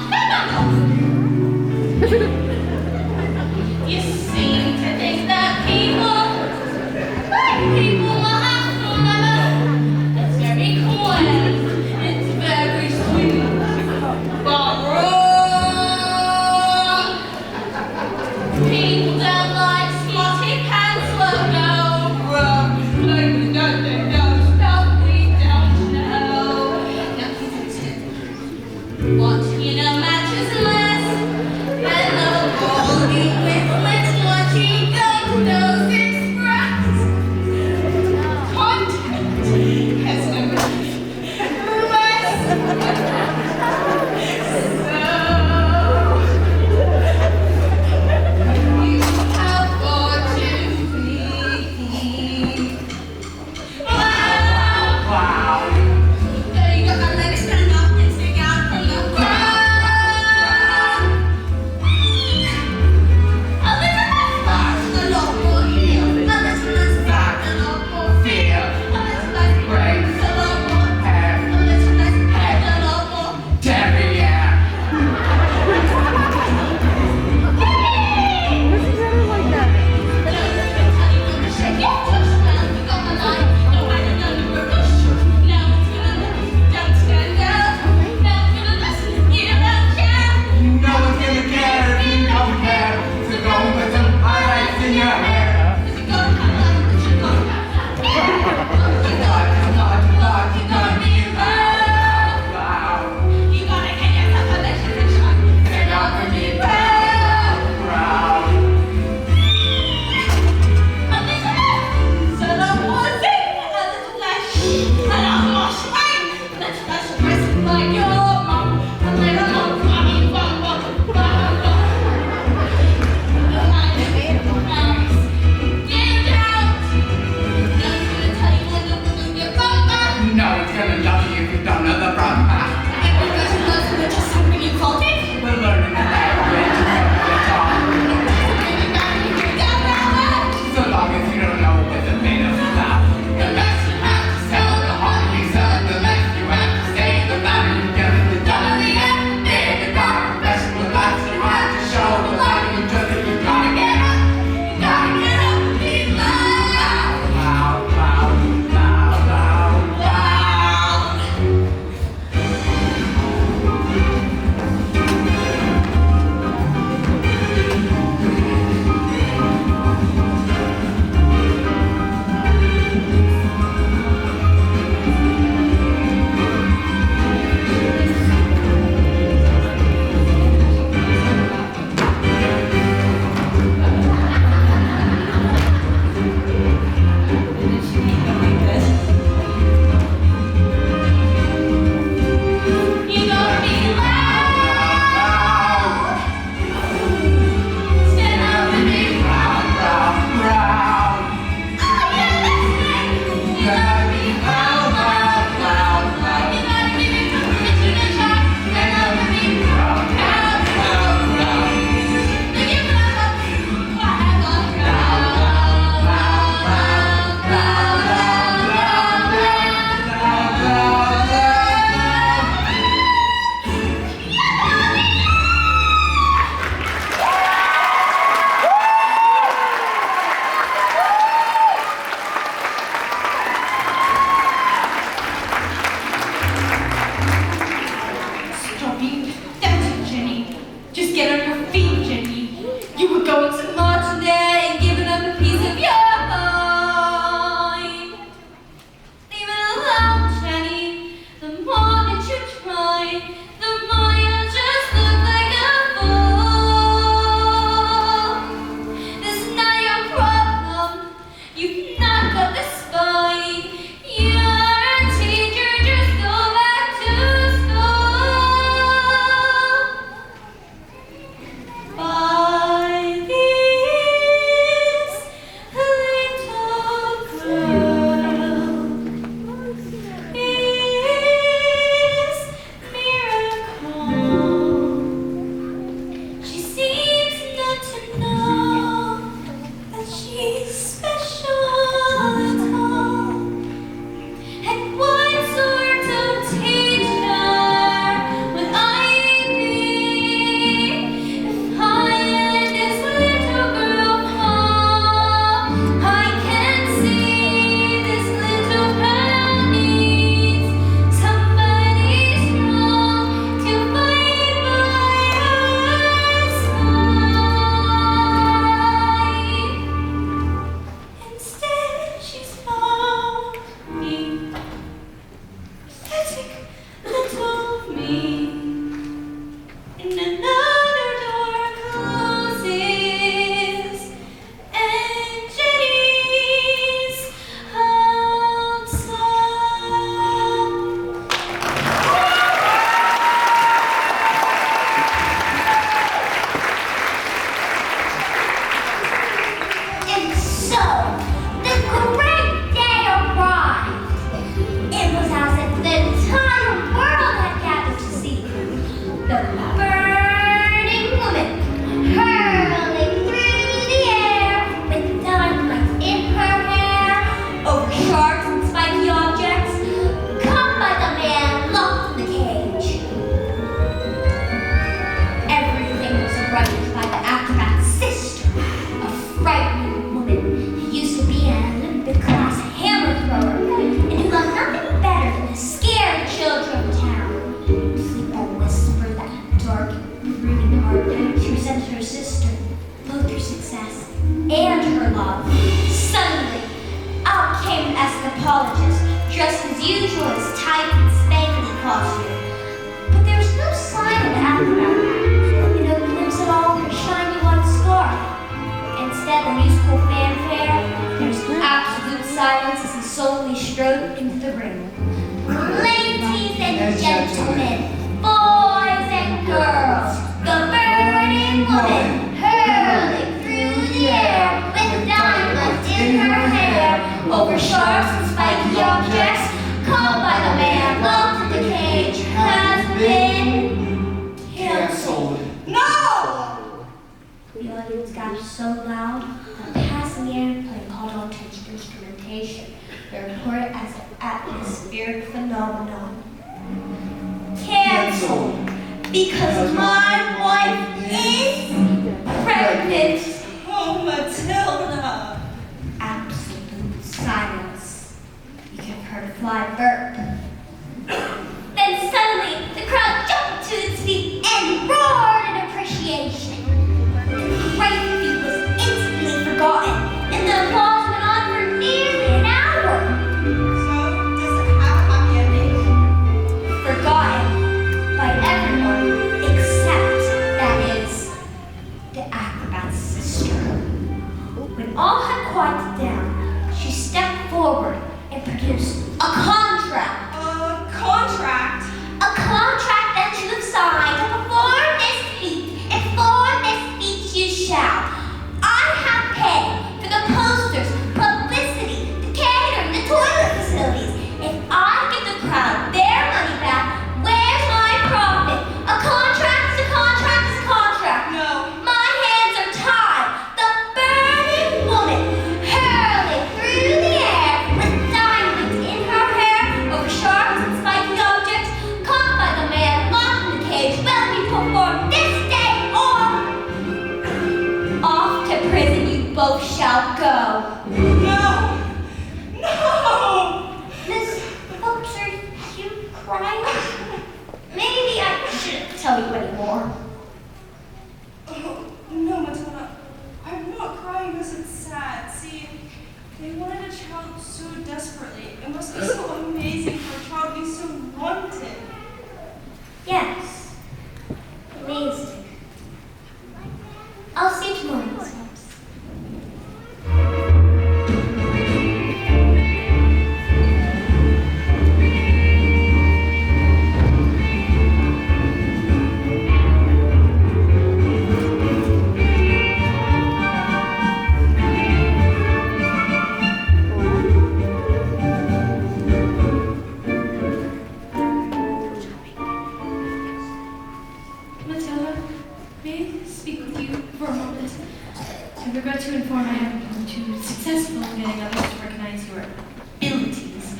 S3: You seem to think that people will have forever. That's very quiet. It's very sweet. But wrong. People don't like spotty pants logo.
S7: with her sister, both her success and her love. Suddenly, out came an escapologist, dressed as usual in his tight and spanky costume. But there was no sign of the acrobat, and no glimpse at all of her shiny white scarf. Instead, the musical fanfare, there was absolute silence as he solemnly strode into the room. Ladies and gentlemen, boys and girls, the burning woman hurling through the air with diamonds in her hair over sharps and spiky objects, caught by the man locked in the cage, has been canceled.
S5: No!
S7: The audience got so loud that passing airplane called on to its instrumentation to report it as an atmospheric phenomenon. Canceled because my wife is pregnant.
S8: Oh, Matilda!
S7: Absolute silence. You could have heard a fly burp. Then suddenly, the crowd jumped to its feet and roared in appreciation. The great feat was instantly forgotten, and the applause went on for nearly an hour.
S8: So, does it have a happy ending?
S7: Forgotten by everyone except, that is, the acrobat's sister. When all had quieted down, she stepped forward and produced a contract.
S8: Contract?
S7: A contract that you have signed to perform this feat, and for this feat you shall. I have paid for the posters, publicity, the catering, the toilet facilities. If I give the crowd their money back, where's my profit? A contract is a contract is a contract.
S8: No.
S7: My hands are tied. The burning woman hurling through the air with diamonds in her hair over sharps and spiky objects, caught by the man locked in the cage, will be performed this day or off to prison you both shall go.
S8: No! No!
S7: Miss Phillips, are you crying? Maybe I shouldn't tell you anymore.
S8: Oh, no, Matilda. I'm not crying because it's sad. See, they wanted a child so desperately. It must be so amazing for a child to be so wanted.
S7: Yes. Amazing. I'll see you tomorrow, Miss Phillips.
S6: Matilda, may I speak with you for a moment? I regret to inform I haven't been too successful in getting others to recognize your abilities.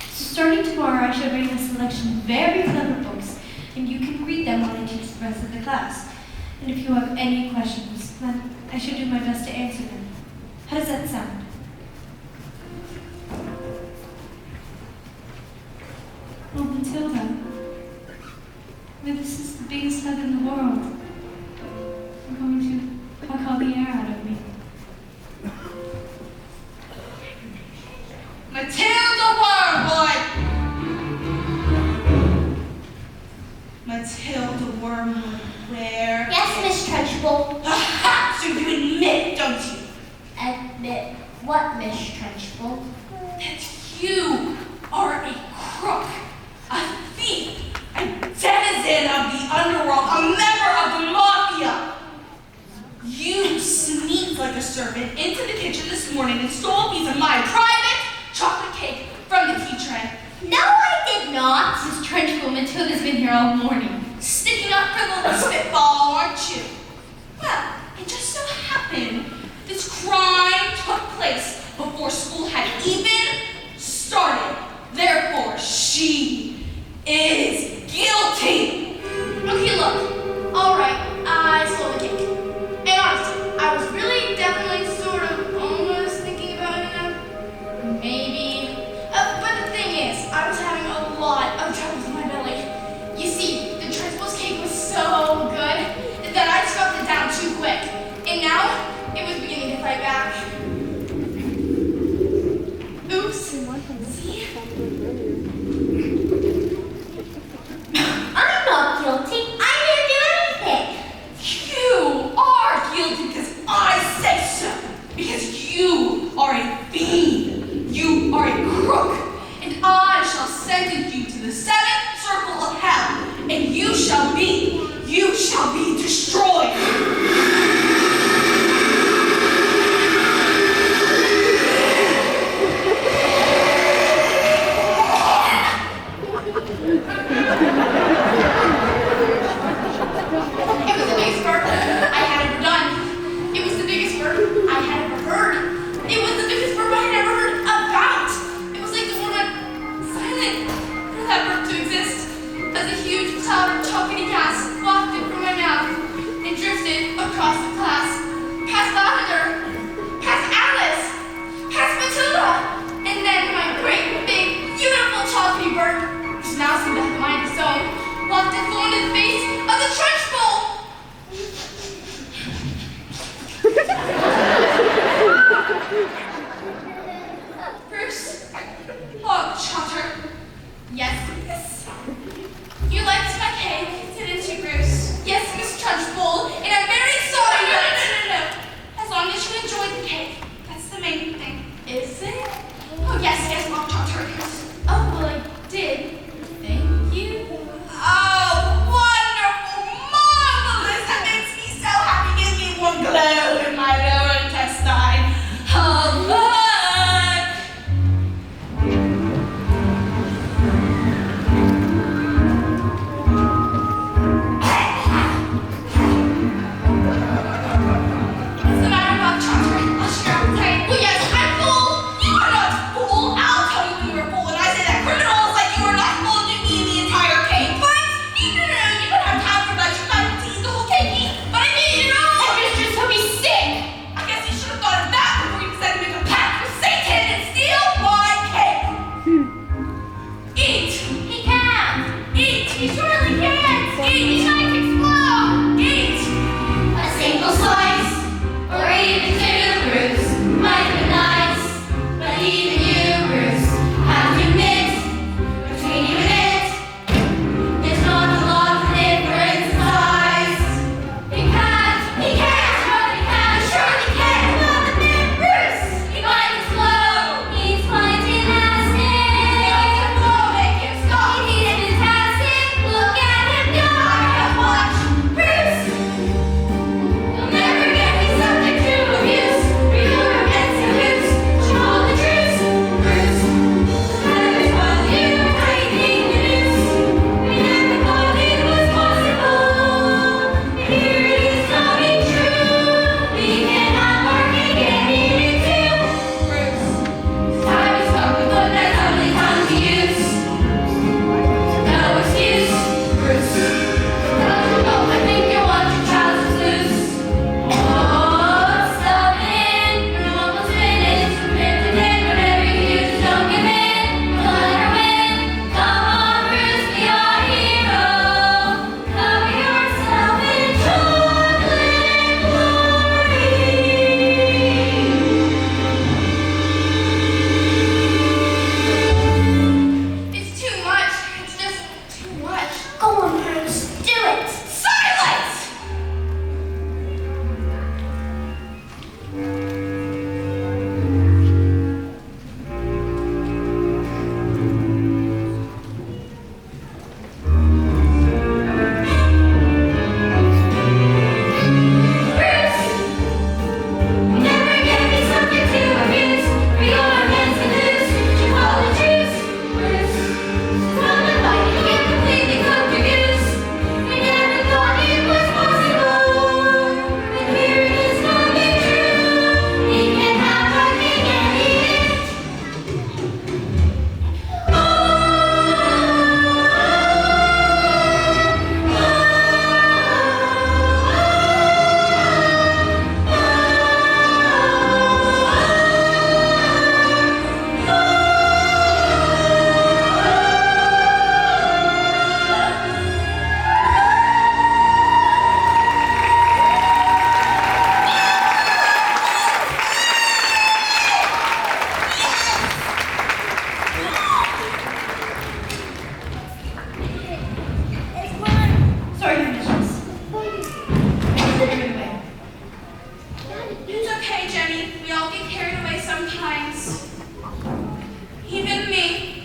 S6: So starting tomorrow, I shall bring a selection of very clever books, and you can read them while I teach the rest of the class. And if you have any questions, then I shall do my best to answer them. How does that sound? Oh, Matilda. Well, this is the biggest hug in the world. I'm going to pluck all the air out of me.
S8: Matilda Wormwood! Matilda Wormwood, where?
S7: Yes, Miss Trunchbull.
S8: Aha! So you admit, don't you?
S7: Admit what, Miss Trunchbull?
S8: That you are a crook, a thief, a denizen of the underworld, a member of the mafia. You sneaked like a servant into the kitchen this morning and stole a piece of my private chocolate cake from the tea tray.
S7: No, I did not.
S6: Miss Trunchbull, Matilda's been here all morning.
S8: Sticking up for the little spitball, aren't you? Well, it just so happened this crime took place before school had even started. Therefore, she is guilty.
S6: Okay, look. All right, I stole the cake. And honestly, I was really definitely sort of almost thinking about it, maybe. But the thing is, I was having a lot of trouble with my belly. You see, the Trunchbull's cake was so good that I stuffed it down 2 sometimes. Even me.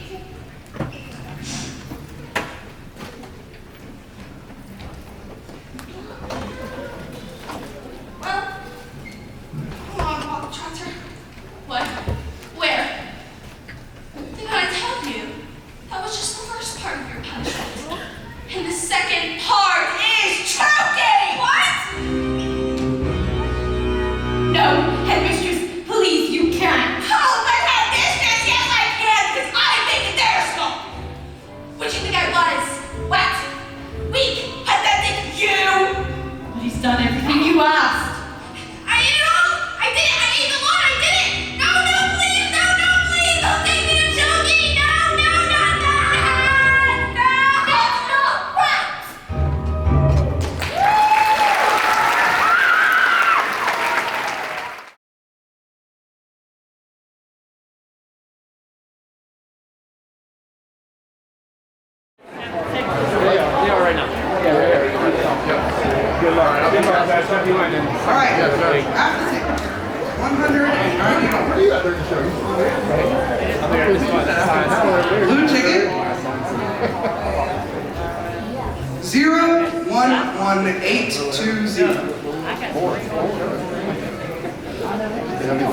S6: Well, come on, Bogtrotter. What? Where? Didn't I tell you? That was just the first part of your punishment. And the second part is choking! What? No, headmistress, please, you can't. Oh, but headmistress, yes I can, because I make it their fault. What'd you think I was? What? Weak, pathetic, you? But he's done everything you asked. I did it all! I did it! I ate the lot! I did it! No, please! No, please! Don't take me to choking! No, not that! No! That's not right!
S5: All right, after the 190. Blue ticket. 011820.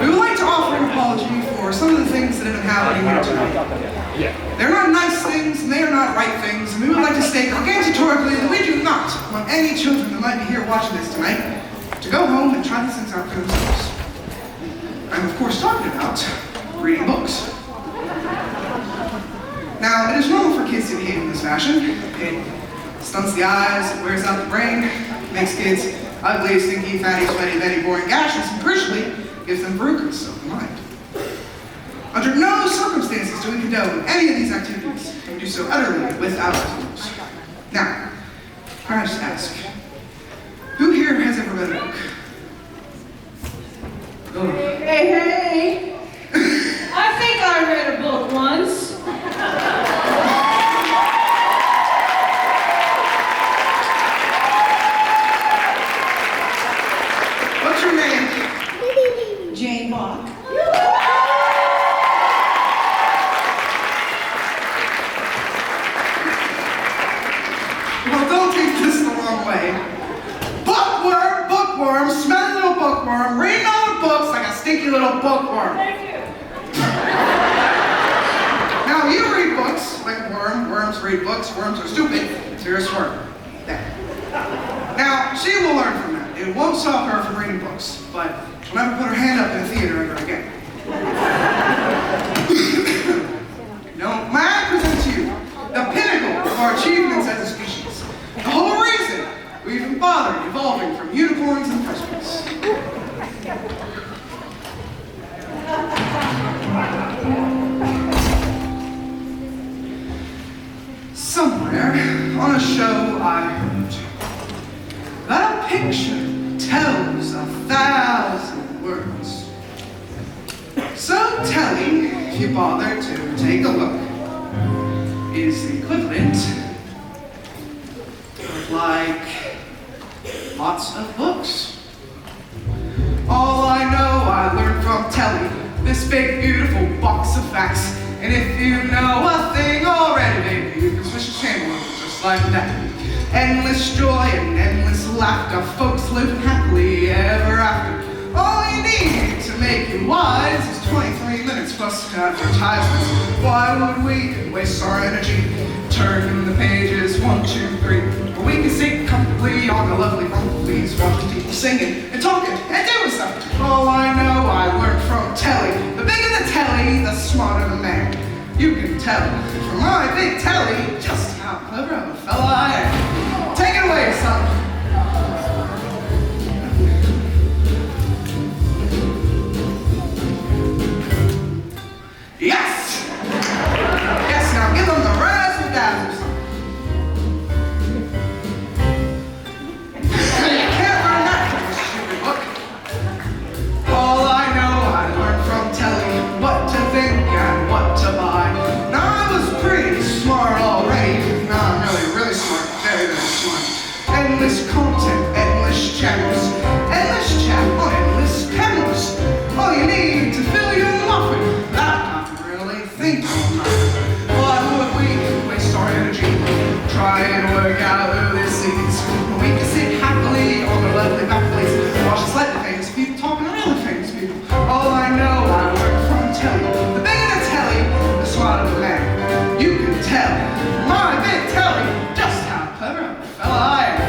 S5: We would like to offer an apology for some of the things that have been happening here tonight. They're not nice things, and they are not right things, and we would like to state organizatorically that we do not want any children that might be here watching this tonight to go home and try these things out for themselves. I'm of course talking about reading books. Now, it is normal for kids to behave in this fashion. It stunts the eyes, it wears out the brain, makes kids ugly, stinky, fatty, sweaty, vetty, boring, gaseous, and crucially, gives them verrucas of the mind. Under no circumstances do we condone any of these activities, and we do so utterly without rules. Now, can I just ask, who here has ever read a book?
S10: Hey! I think I read a book once.
S5: What's your name?
S10: Jane Bach.
S5: Well, don't take this the wrong way. Bookworm, smelly little bookworm, reading all the books like a stinky little bookworm.
S10: Thank you.
S5: Now, you read books like a worm, worms read books, worms are stupid, so you're a squirm. There. Now, she will learn from that. It won't stop her from reading books, but she'll never put her hand up in a theater ever again. No, may I present to you the pinnacle of our achievements as a species. The whole reason we even bothered evolving from unicorns and freshmen. Somewhere on a show I heard that a picture tells 1,000 words. So telling, if you bother to take a look, is the equivalent of like lots of books. All I know I learned from telly, this big beautiful box of facts. And if you know a thing already, baby, you can switch the channel just like that. Endless joy and endless laughter, folks live happily ever after. All you need to make you wise is 23 minutes plus advertisements. Why would we waste our energy turning the pages 1, 2, 3, where we can sit comfortably on the lovely please watching people singing and talking and doing stuff. All I know I learned from telly. The bigger the telly, the smarter the man. You can tell from my big telly just how clever of a fella I am. Take it away, son. Yes! Yes, now give them the razzle-dazzle, son. You can't learn that from this stupid book. All I know, I learned from telly what to think and what to buy. Now I was pretty smart already. Now I'm really smart, very smart. Endless content, endless channels, endless chat on endless panels. All you need to fill your muffin. That I really think on that. Why would we waste our energy? Try and work out who this is. We can sit happily on the lovely back place, watch slightly famous people talking to other famous people. All I know, I work from telly. The bigger the telly, the smarter the man. You can tell my big telly just how clever of a fella I am.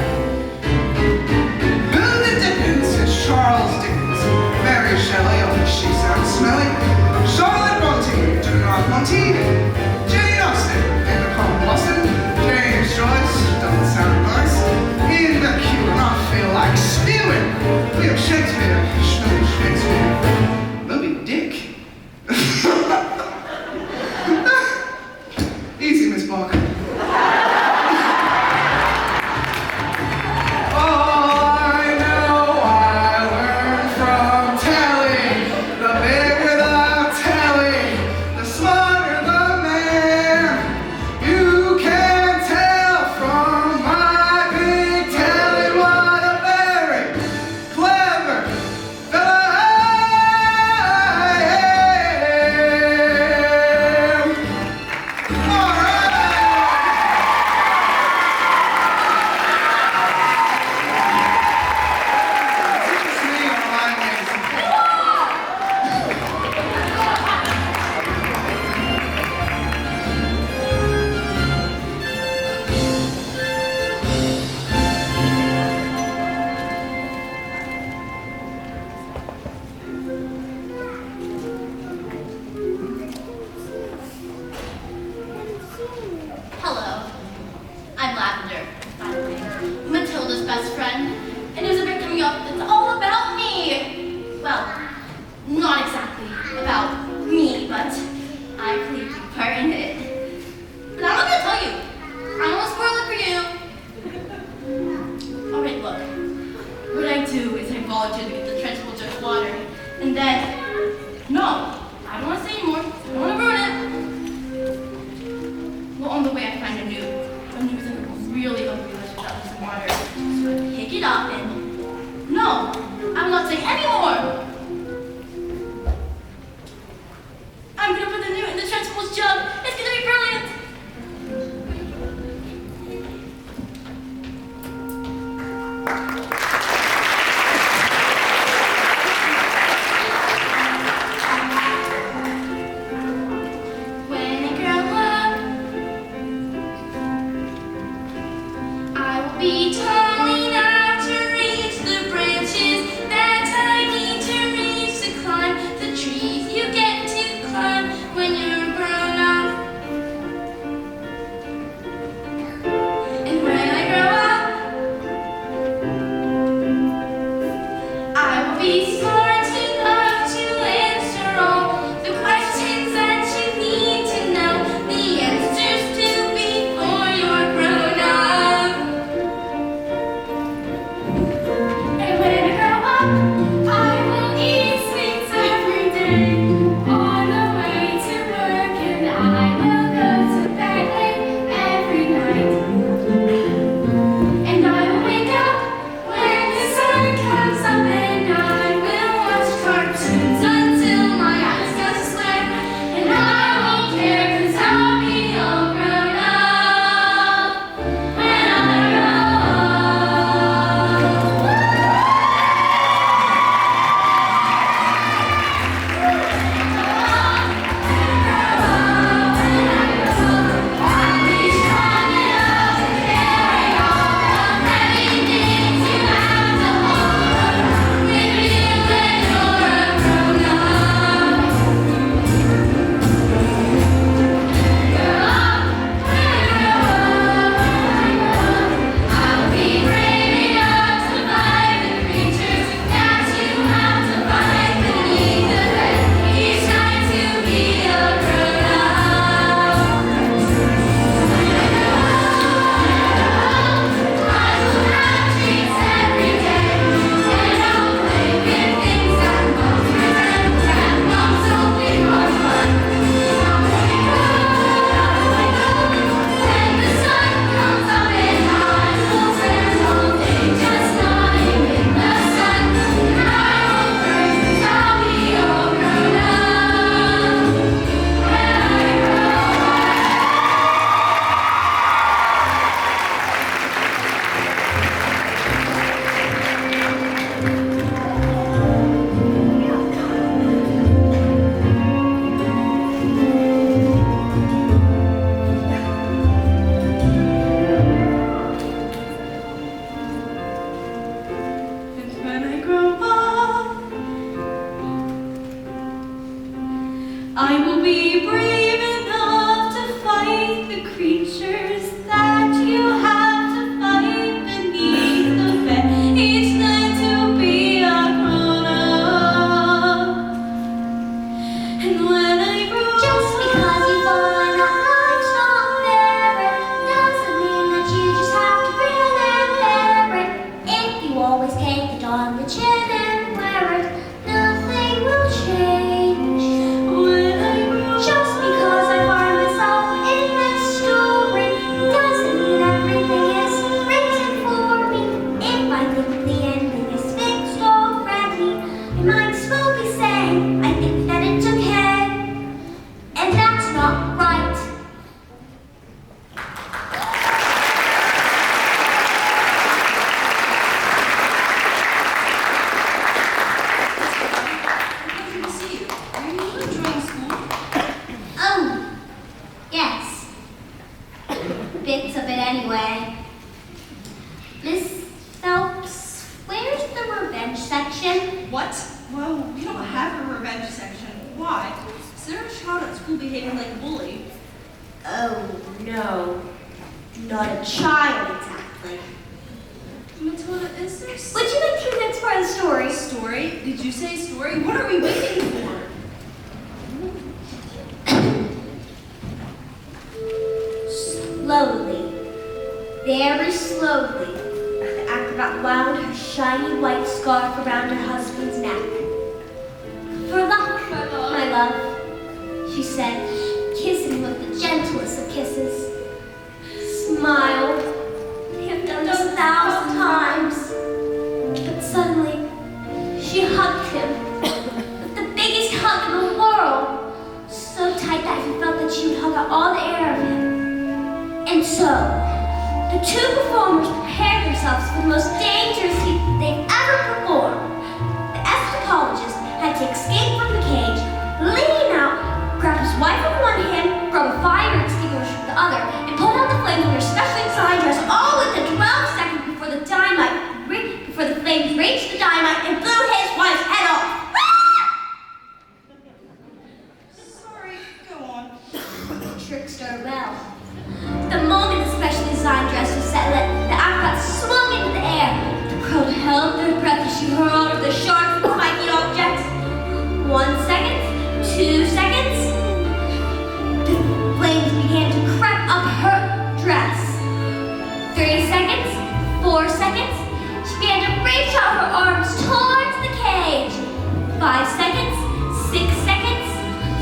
S5: Who the Dickens is Charles Dickens? Mary Shelley, oh she sounds smelly. Charlotte Bronte, do not Monty. Jane Austen, in the poem Boston. James Joyce, doesn't sound nice. Ian McEwan, I feel like spewing. William Shakespeare, Schmilly Shakespeare. Moby Dick. Easy, Miss Barker.
S8: Hello, I'm Lavender, by the way, Matilda's best friend, and there's a bit coming up that's all about me. Well, not exactly about me, but I played a big part in it. But I'm not gonna tell you. I don't want to spoil it for you. Alright, look. What I do is I volunteer to get the Trunchbull jug of water, and then, no, I don't want to say anymore. I don't want to ruin it. Well, on the way I find a new really ugly list without some water. So I pick it up and, no, I'm not saying anymore. I'm gonna put the new in the Trunchbull's jug. It's gonna
S7: bits of it anyway. Miss Phelps, where's the revenge section?
S8: What? Well, we don't have a revenge section. Why? Is there a child at school behaving like a bully?
S7: Oh, no. Not a child, exactly.
S8: Matilda, is there
S7: Would you like to hear the next part of the story?
S8: Story? Did you say story? What are we waiting for?
S7: Slowly, very slowly, the acrobat wound her shiny white scarf around her husband's neck. For luck, my love, she said, kissing with the gentlest of kisses. Smile. They have done this 1,000 times. But suddenly, she hugged him with the biggest hug in the world, so tight that he felt that she would hug out all the air of him. And so, the two performers prepared themselves for the most dangerous feat they've ever performed. The escapologist had to escape from the cage, lean out, grab his wife with one hand, grab a fire extinguisher with the other, and put out the flames in her specially designed dress, all within 12 seconds before the flames reached the dynamite and blew his wife's head off.
S8: Sorry, go on.
S7: Trickster, well. The moment the specially designed dress was set lit, the acrobat swung into the air. The crowd held their breath as she hurled over the sharp, spiky objects. 1 second, 2 seconds. The flames began to creep up her dress. 3 seconds, 4 seconds. She began to reach out her arms towards the cage. 5 seconds, 6 seconds.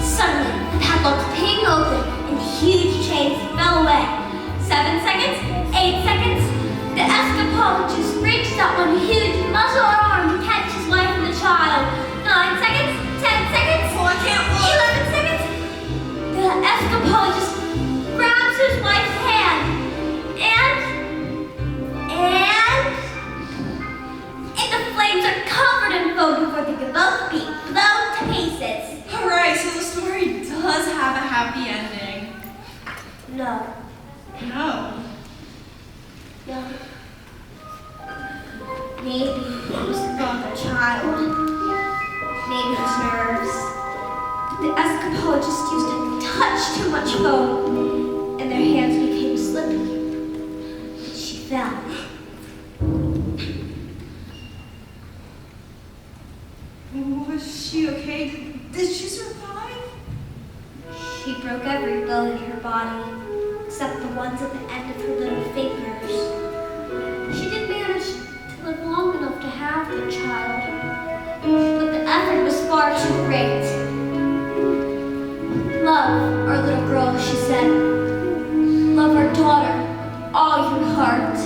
S7: Suddenly, the padlock ping open and the huge chains fell away. 7 seconds, 8 seconds. The escapologist reached out one huge muscle arm to catch his wife and the child. 9 seconds, 10 seconds.
S8: Oh, I can't look.
S7: 11 seconds. The escapologist grabs his wife's hand and the flames are covered in foam before they can both be blown to pieces.
S8: Alright, so the story does have a happy ending.
S7: No.
S8: No.
S7: No. Maybe it was the thought of a child. Maybe his nerves. But the escapologist used a touch too much foam, and their hands became slippery. She fell.
S8: Was she okay? Did she survive?
S7: She broke every bone in her body, except the ones at the end of her little fingers. She did manage to live long enough to have the child, but the effort was far too great. Love our little girl, she said. Love our daughter, all your heart.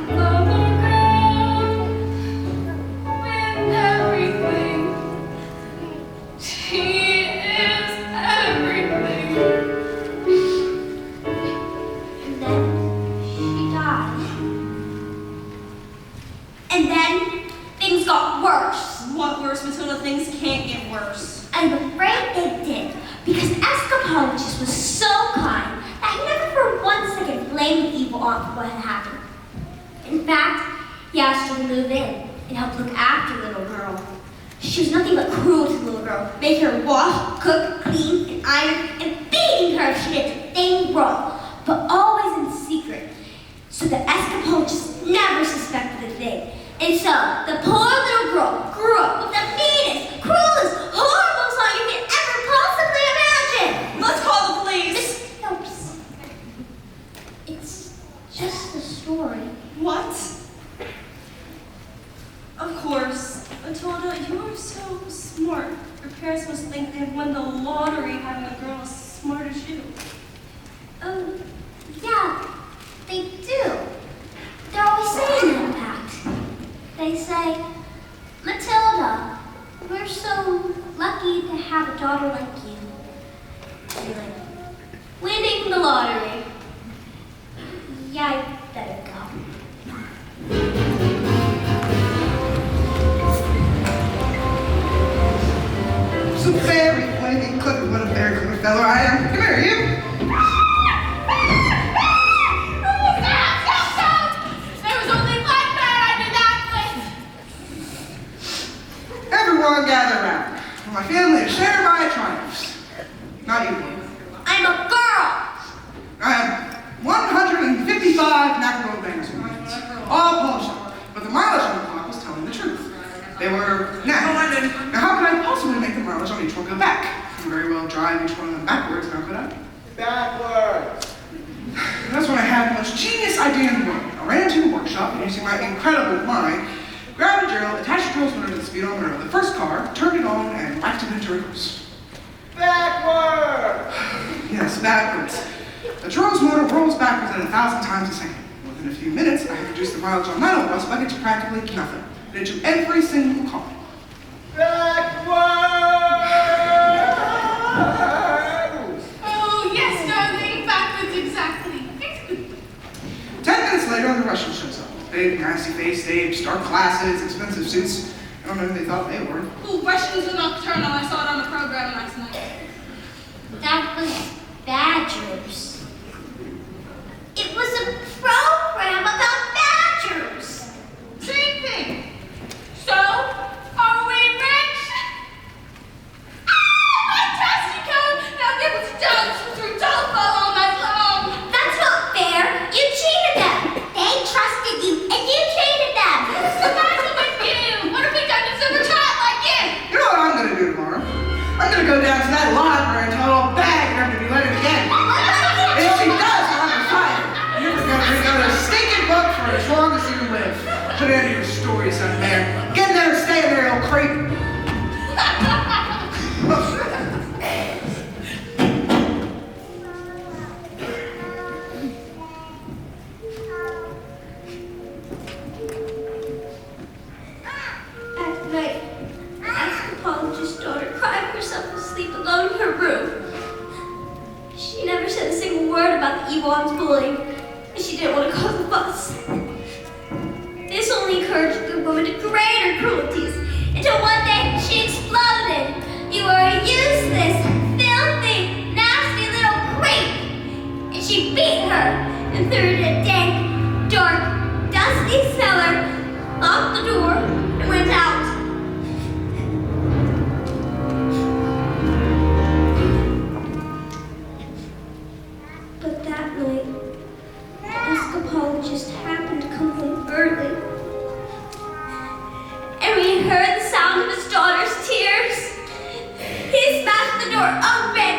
S6: Love a girl with everything. She is everything.
S7: And then she died. And then things got worse.
S8: What worse, Matilda? Things can't get worse.
S7: I'm afraid they did, because the escapologist was so kind that he never for 1 second blamed the evil aunt for what had happened. In fact, he asked her to move in and help look after the little girl. She was nothing but cruel to the little girl, making her wash, cook, clean, and iron, and beating her if she did a thing wrong, but always in secret. So the escapologist never suspected a thing. And so, the poor little girl grew up with the meanest, cruelest, horrible son you can ever possibly imagine!
S8: Let's call the police!
S7: Miss Phelps, it's just a story.
S8: What? Of course. Matilda, you are so smart. Your parents must think they've won the lottery having a girl as smart as you.
S7: Oh, yeah, they do. They're always saying that, in fact. They say, Matilda, we're so lucky to have a daughter like you. You're like, winning the lottery. Yeah, I better go.
S5: It's a fairy. What do you mean couldn't? What a fairy could have fellow I am. Come here, you.
S6: Stop! There was only one man I did that with.
S5: Everyone gather around. My family is share my triumphs. Not you.
S7: I'm a girl.
S5: I have 155 Nacro bangers in my hands, all polished up, but the mileage on the clock was telling the truth. They were now how could I possibly make the mileage on each one go back? I can very well drive each one of them backwards, now could I?
S9: Backwards.
S5: That's when I had the most genius idea in the world. I ran into a workshop and using my incredible mind, grabbed a drill, attached the drill's motor to the speedometer of the first car, turned it on, and whacked it into reverse.
S9: Backwards.
S5: Yes, backwards. The drill's motor rolls backwards at 1,000 times a second. Within a few minutes, I had reduced the mileage on my old bus bucket to practically nothing. Did it to every single car.
S9: Backwards.
S6: Oh, yes, darling. Backwards exactly.
S5: 10 minutes later, the Russian shows up. Big, nasty-faced apes, dark glasses, expensive suits. I don't know who they thought they were.
S6: Ooh, Russians are nocturnal. I saw it on the program last night.
S7: That was badgers. It was a program about badgers.
S6: Same thing. So, are we rich? My trusty code! Now give us dance through telephone all night long.
S7: That's not fair. You cheated them. They trusted you, and you cheated them.
S6: What's the matter with you? What have we done to serve a child like you?
S5: You know what I'm going to do tomorrow? I'm going to go down to that library and tell her all bag never to be let in again. If she does, I'm going to fire her. You're going to read another stinking book for as long as you live. Put it into your story, son of man. Get in there and stay in there, you old creep.
S7: At night, the anthropologist's daughter cried herself to sleep alone in her room. She never said a single word about the Ewans bullying, and she didn't want to cause a fuss. This only encouraged the woman to greater cruelties, until one day she exploded. You are a useless, filthy, nasty little creep! And she beat her and threw her in a dank, dark, dusty cellar, locked the door, and went out. But that night, the escapologist happened to come home early. And we heard the sound of his daughter's tears. He smashed the door open.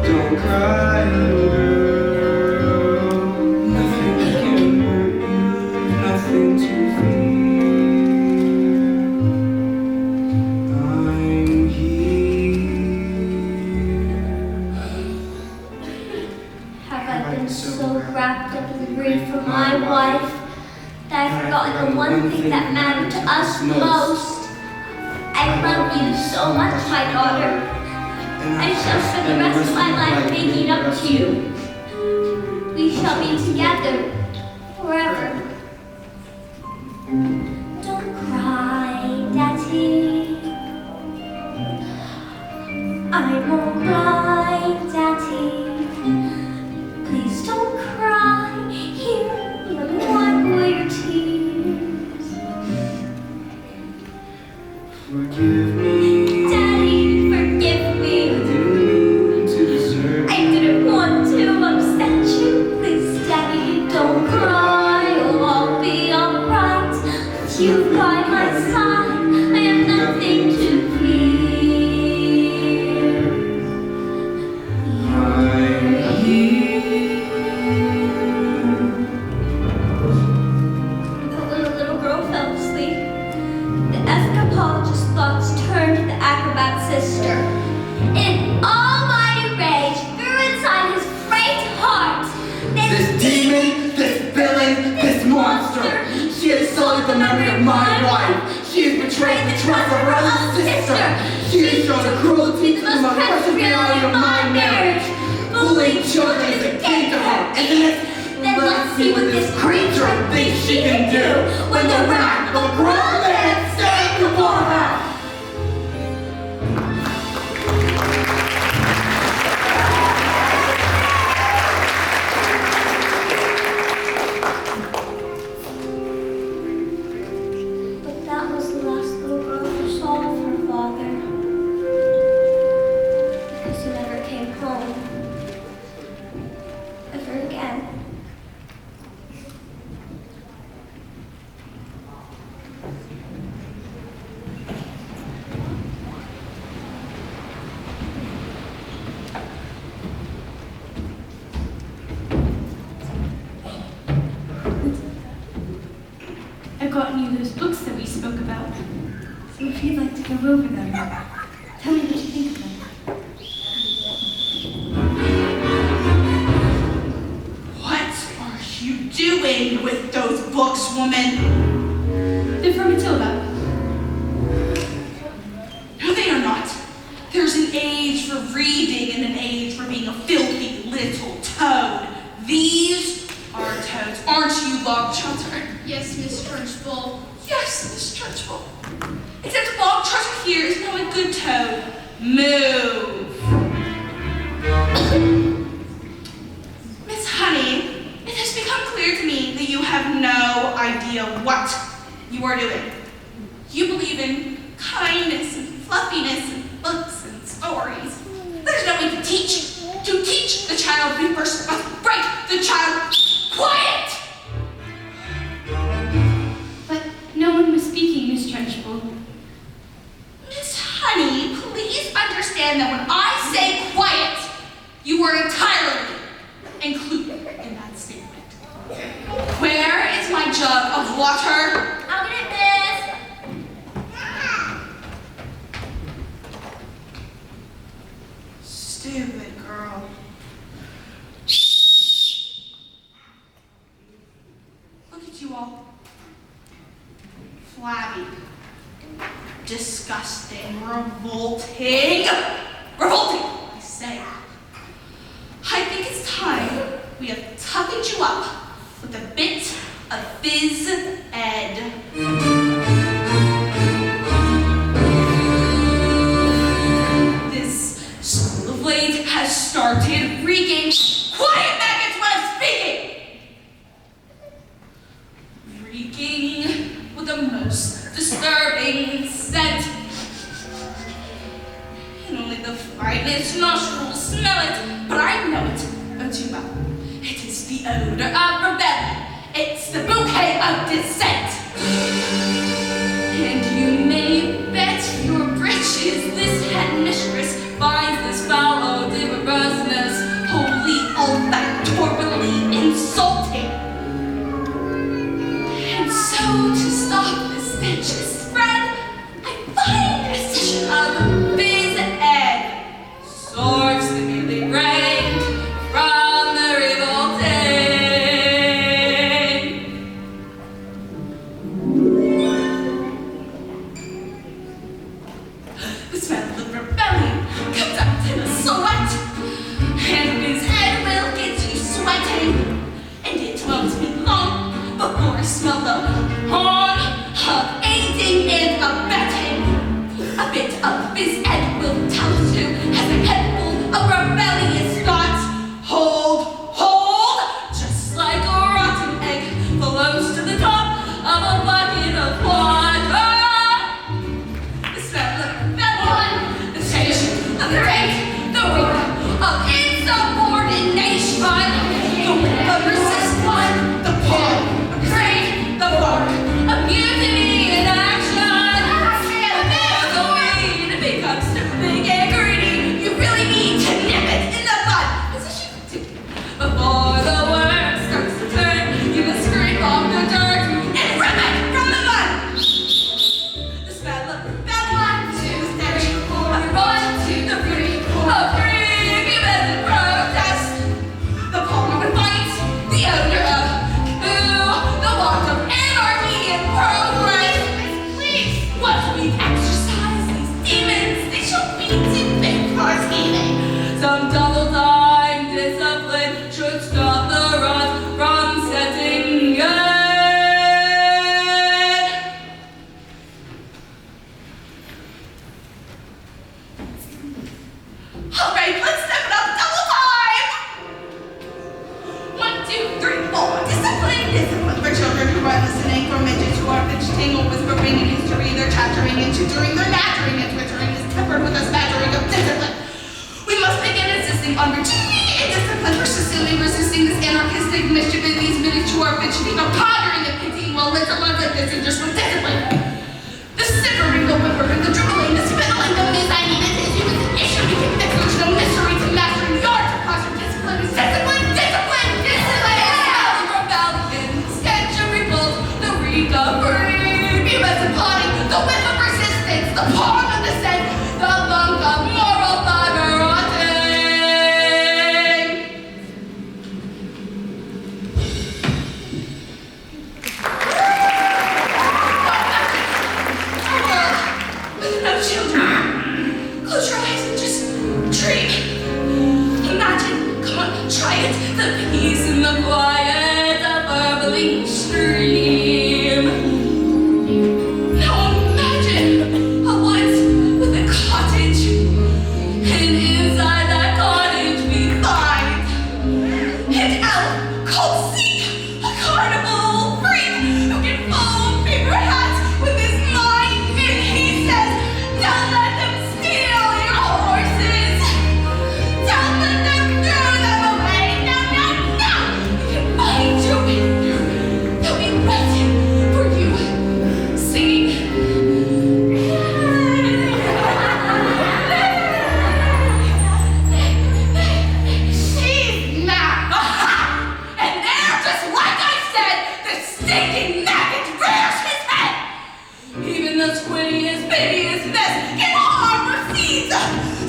S7: Don't cry. break the trust of her own sister. She has shown her cruelty to the most precious reality of my marriage. Bullying children is a game to her, isn't it? Then let's see what this creature thinks she can do when the wrath of a grown man stands before her.
S11: But that was the last little girl who saw of her father, because he never came home ever again.
S6: I've gotten you those books that we spoke about. So if you'd like to go over them, tell me what you think of them.
S5: What are you doing with those books, woman?
S6: They're for Matilda.
S5: No, they are not. There's an age for reading and an age for being a filthy little toad. These are toads, aren't you, Bogtrotter?
S8: Yes, Miss Trunchbull.
S5: Yes, Miss Trunchbull. Except Bogtrotter here is now a good toad. Move. Miss Honey, it has become clear to me that you have no idea what you are doing. You believe in kindness and fluffiness and books and stories. There's no way to teach. To teach the child, we first must break the child. Quiet!
S6: But no one was speaking, Miss Trunchbull.
S5: Miss Honey, please understand that when I say quiet, you are entirely included in that statement. Where is my jug of water?
S7: I'll get it, miss.
S5: Stupid girl. Look at you all. Flabby. Disgusting. Revolting. Revolting, I say. I think it's time we have toughened you up with a bit of phys ed. This school of late has started reeking. Quiet, maggots, when I'm speaking! Reeking with the most disturbing scent. And only the finest nostrils smell it, but I know it oh too well. It is the odor of rebellion. It's the bouquet of dissent. And you may bet your britches this headmistress finds this foul odoriferousness wholly olfactorily insulting. And so, to stop the stench's spread, I find a session of phys ed. Swords to be rained from the revolting. The smell of rebellion comes out in a sweat, and his head will get you sweating, and it won't be long before I smell the horn of aiding and abetting. A bit of phys ed will tell you has a head full of rebellious thoughts. Hold, hold, just like a rotten egg floats to the top of a bucket of water. The smell of rebellion, the change of the rate, the roar of insubordination, the whip of resist one, the pull, the crane, the bark of mutiny in action. The weed becomes
S12: tangled whispering in history, their chattering and tutoring, their nattering and twittering is tempered with a smattering of discipline. We must begin insisting on routine and discipline, persistently resisting this anarchistic mischief in these miniature fidgeting of pondering and pitying while little ones like this and just with discipline. The simmering, the whimpering, the dribbling, the spittling, the mezzanine, and issue is an issue to keep there's no mystery to mastering the art of posture. Discipline is discipline, discipline, discipline! The rebellion, sketch of revolt, the recovery, beam as a body, the whip of resistance, the palm of descent, the lung of moral fiber rotting. No children, close your eyes and just dream. Imagine, come on, try it. The peace and the quiet, a burbling stream. Now imagine a woods with a cottage, and inside that cottage we find an elf called Seek, a carnival freak who can fold paper hats with his mind, and he says, don't let them steal your horses. Don't let them throw them away. No, no, no. You can find your way. They'll be waiting for you, singing. She's not. And there, just like I said, the stinking maggot rears his head. Even the squintiest, piteous mess can harm or seize.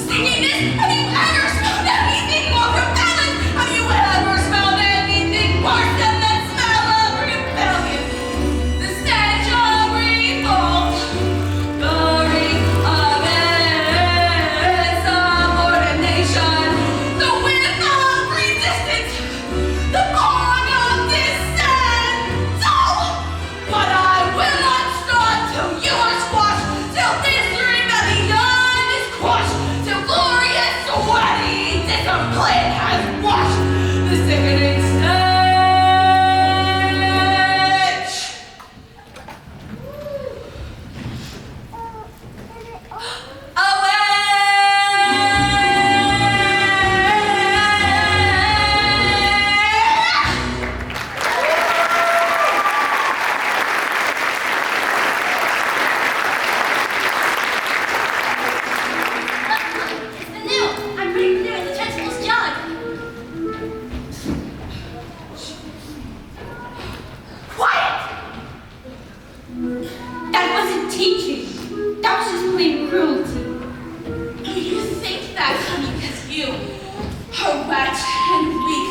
S12: Stinginess, have you ever smelled anything more repellent? Have you ever smelled anything worse than that smell of rebellion? The stench of revolt, the reek of insubordination, the whiff of resistance, the bond of dissent. Oh, but I will not stop till you are squashed, till this rebellion is crushed, till glorious sweaty discipline has washed the sickening stench
S8: It's the new. I'm ready to do it. The Trunchbull's jug.
S6: Quiet! That wasn't teaching. That was just plain cruelty.
S12: You think that because you are wet and weak.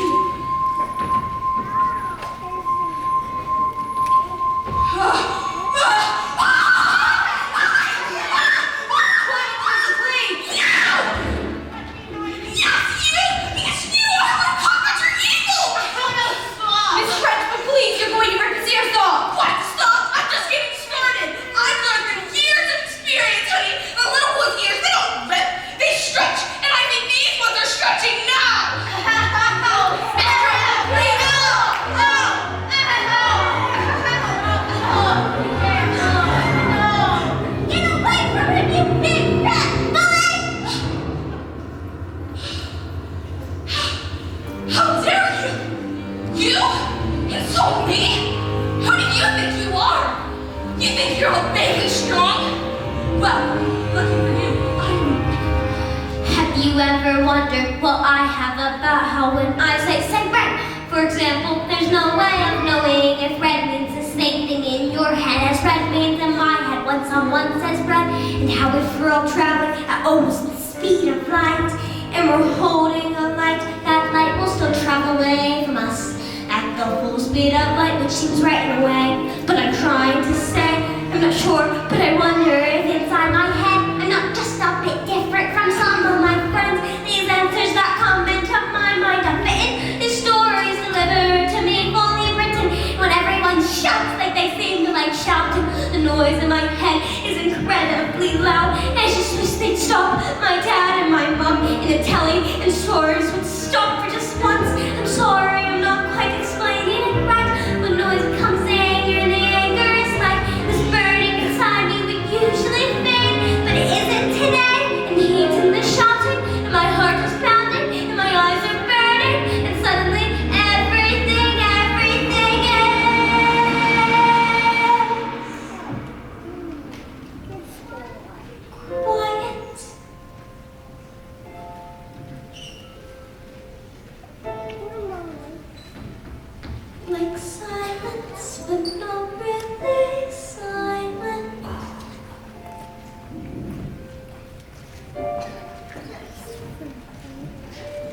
S6: Miss Trunchbull, please, you're going to rip his ears off.
S12: What? Stop! I'm just getting started. I've learned from years of experience, honey. The little wood ears, they don't rip, they stretch. And I think these ones are stretching now. Miss Trunchbull, please.
S7: Get away from him, you big rat bully!
S12: How dare you? You? Insult me? Who do you think you are? You think you're all big and strong? Well, lucky for you, I'm
S7: Have you ever wondered what I have about how when I say red, for example, there's no way of knowing if red means the same thing in your head as red means in my head when someone says red, and how if we're all traveling at almost the speed of light, and we're holding a light, that light will still travel away from us at the full speed of light, which seems right in a way. But I'm trying to say, I'm not sure, but I wonder if inside my head I'm not just a bit different from some of my friends. These answers that come into my mind are fitting. These stories delivered to me fully written. When everyone shouts like they seem to like shouting, the noise in my head is incredibly loud. I just wish they'd stop. My dad and my mom in the telly and stories would stop for just once. I'm sorry, I'm not quite explaining it right. When noise comes in, you're in the anger is like this bird.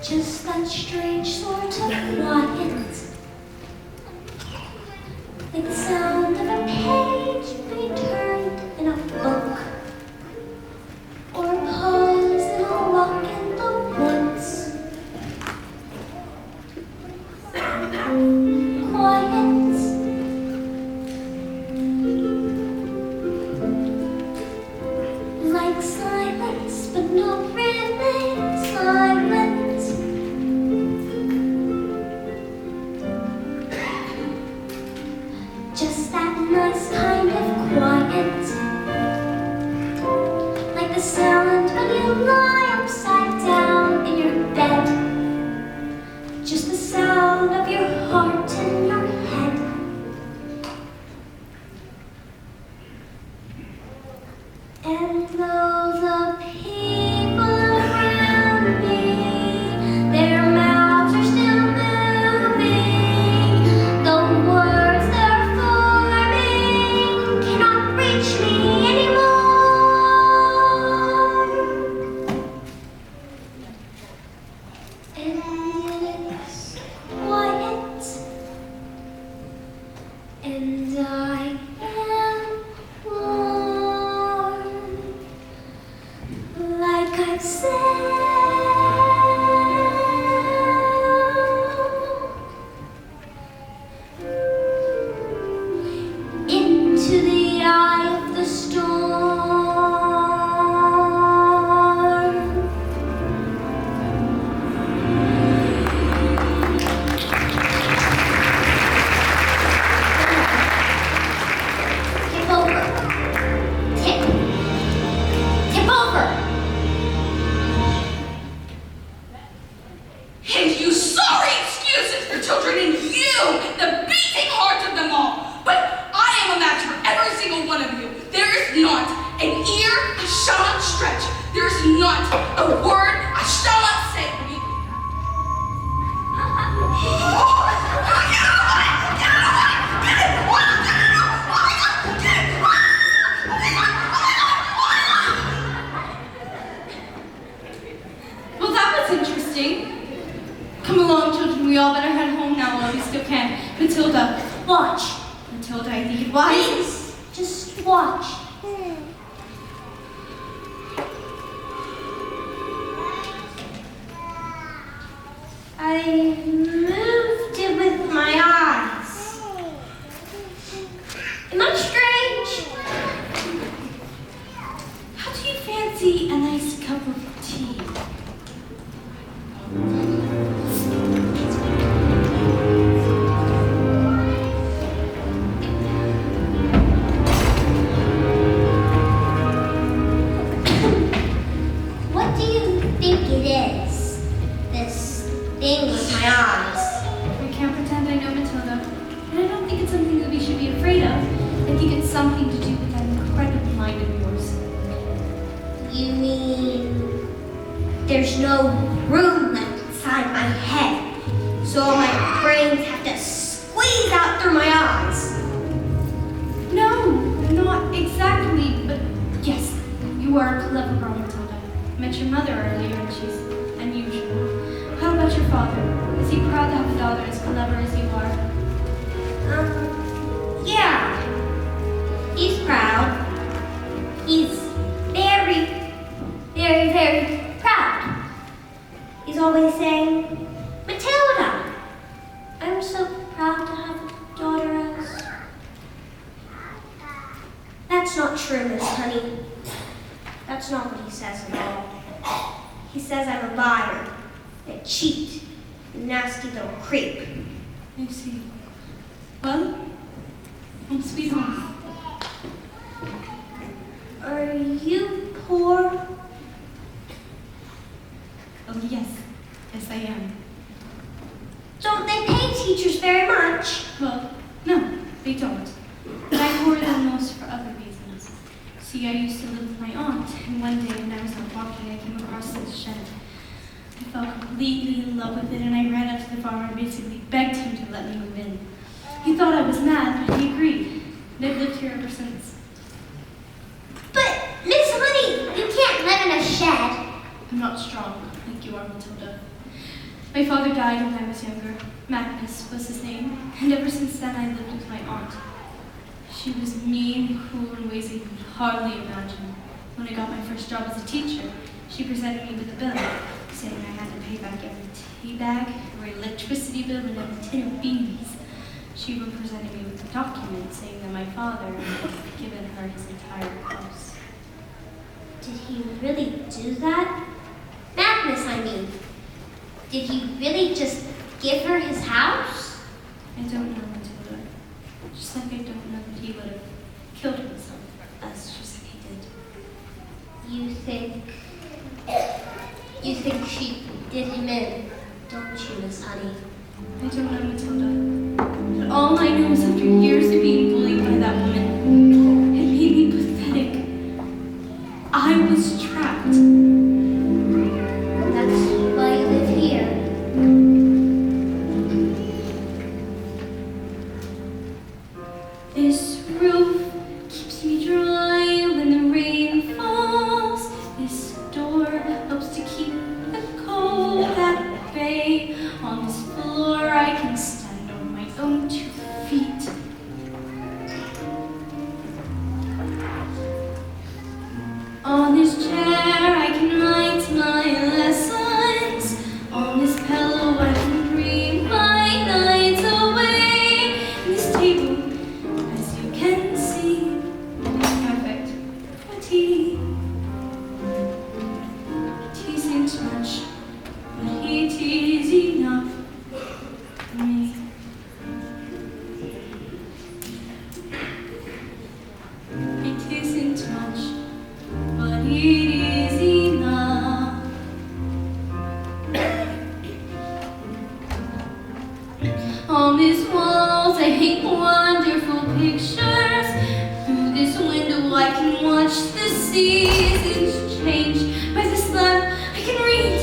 S11: Just that strange sort of quiet, like the sound of a page being turned in a book, or a pause in a walk in the woods. Quiet, like silence, but not really silence. Just that nice kind of quiet, like the sound when you lie upside down in your bed. Just the sound of your heart in your head. And though the people around me, their mouths are still moving, the words they're forming cannot reach me anymore. And it's quiet, and I am warm, like I've said. Into the eye of the storm. Tip over. Tip. Tip over.
S12: And you sorry excuses for children, and you, the beating heart of them all. But I am a match for every single one of you. There is not an ear I shall not stretch. There is not a word I shall not say.
S6: Well, that was interesting. Come along, children. We all better head home now while we still can. Matilda.
S11: Watch.
S6: Matilda, I think it wise.
S11: Please, just watch. I moved it with my eyes. Am I strange?
S6: How do you fancy a nice cup of tea?
S11: What do you think it is? This thing with my eyes.
S6: I can't pretend I know Matilda, and I don't think it's something that we should be afraid of. I think it's something to do with that incredible mind of yours.
S11: You mean there's no room left inside my head, so all my brains have to squeeze out through my eyes?
S6: No, not exactly, but yes, you are a clever girl, Matilda. I met your mother earlier, and she's unusual. How about your father? Is he proud to have a daughter as clever as you are?
S11: Yeah. He's proud. He's very, very, very proud. He's always saying, Matilda, I'm so proud to have a daughter as... That's not true, Miss Honey. That's not what he says at all. He says I'm a liar, a cheat, a nasty little creep.
S6: I see. Well, home sweet home.
S11: Are you poor?
S6: Oh, yes. Yes, I am.
S11: Don't they pay teachers very much?
S6: Well, no, they don't. But I'm poorer than most for other reasons. See, I used to live with my aunt, and one day when I was out walking, I came across this shed. I fell completely in love with it, and I ran up to the farmer and basically begged him to let me move in. He thought I was mad, but he agreed. And I've lived here ever since.
S11: But, Miss Honey, you can't live in a shed.
S6: I'm not strong, like you are, Matilda. My father died when I was younger. Magnus was his name, and ever since then I lived with my aunt. She was mean and cruel in ways I could hardly imagine. When I got my first job as a teacher, she presented me with a bill, saying I had to pay back every tea bag, every electricity bill, and every tin of beans. She even presented me with a document saying that my father had given her his entire house.
S11: Did he really do that? Magnus, I mean. Did he really just give her his house?
S6: I don't know, Matilda. Just like I don't know that he would have killed himself for us, just like he did.
S11: You think she did him in, don't you, Miss Honey?
S6: I don't know, Matilda. But all I know is after years of being bullied by that woman, it made me pathetic. I was trapped.
S11: That's why you live here.
S6: This roof keeps me dry when the rain falls. This door helps to keep the cold at bay. On this floor I can stand on my own 2 feet. On this chair I can write my lessons. On this pillow I can dream my nights away. And this table, as you can see, is perfect for tea. It isn't much, but it is enough for me. It isn't much, but it is enough. On these walls I hang wonderful pictures. Through this window I can watch the seasons change. By this lamp I can read,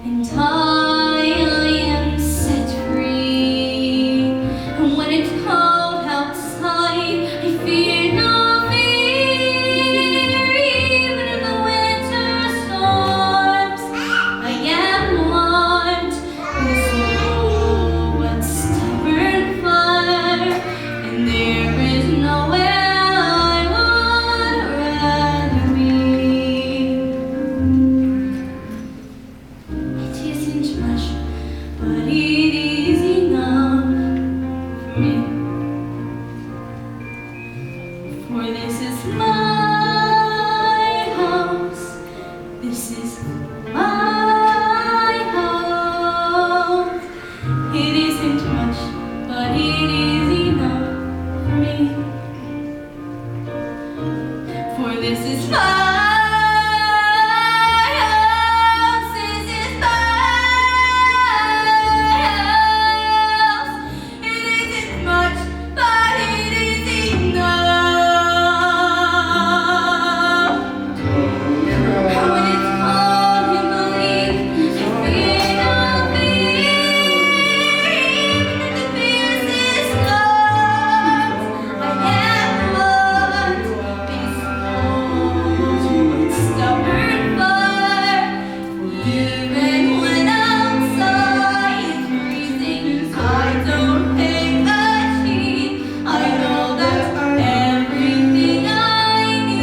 S6: and I am set free. And when it's cold outside, I fear no fear. Even in the winter storms, I am warmed with slow but stubborn fire. And there is nowhere I would rather be. It isn't much, but it is enough for me. For this is my house. This is my house. It isn't much, but it is enough for me. For this is my house. This is my house. It isn't much, but it is enough. When it's cold and bleak, I fear no fear. Even in the fiercest storms, I am loved. This old stubborn fire. Even when outside is freezing, I don't take a sheet. I know that everything I need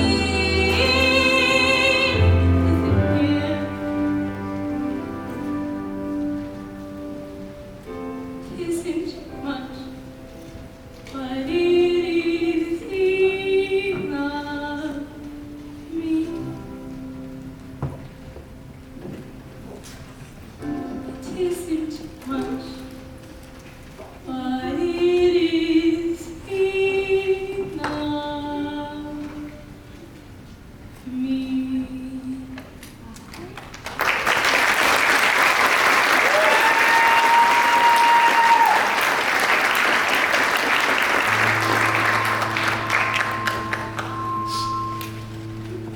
S6: is here. Isn't much, but it is enough for me. It isn't much, but it is enough for me.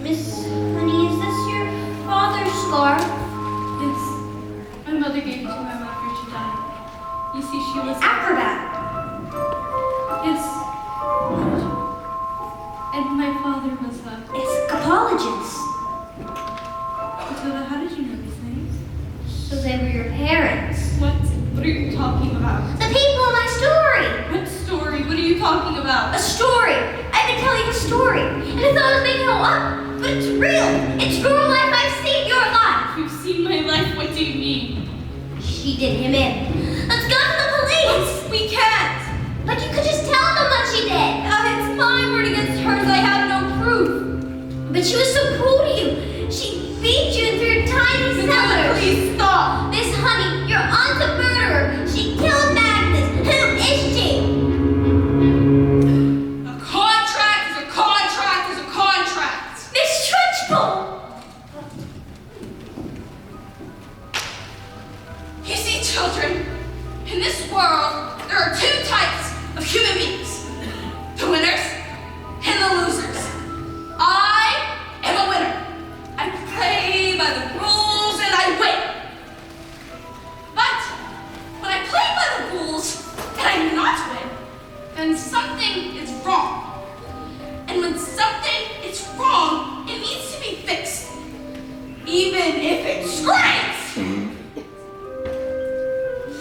S11: Miss Honey, is this your father's scarf?
S6: Yes, my mother gave it to him after she died. You see, she was
S11: Acrobat.
S6: yes, and my father was
S11: Escapologist.
S6: Matilda, how did you know these things?
S11: He So they were your parents.
S6: What are you talking about?
S11: The people in my story.
S6: What story? What are you talking about?
S11: A story. I've been telling a story. And I thought I was making it all up. But it's real. It's your life. I've seen your life.
S6: You've seen my life. What do you mean?
S11: She did him in. Let's go to the police.
S6: We can't.
S11: But you could just tell them what she did.
S6: It's my word against hers. I have no proof.
S11: But she was so cruel to you. She beat you through tiny cellars.
S6: Please stop.
S11: Miss Honey, your aunt's a murderer. She killed Magnus. Who is she?
S12: A contract is a contract is a contract.
S11: Miss Trunchbull.
S12: You see, children, in this world, there are two types of human beings. The winners and the losers. I am a winner. I play by the rules and I win. But when I play by the rules and I not win, then something is wrong. And when something is wrong, it needs to be fixed. Even if it screams.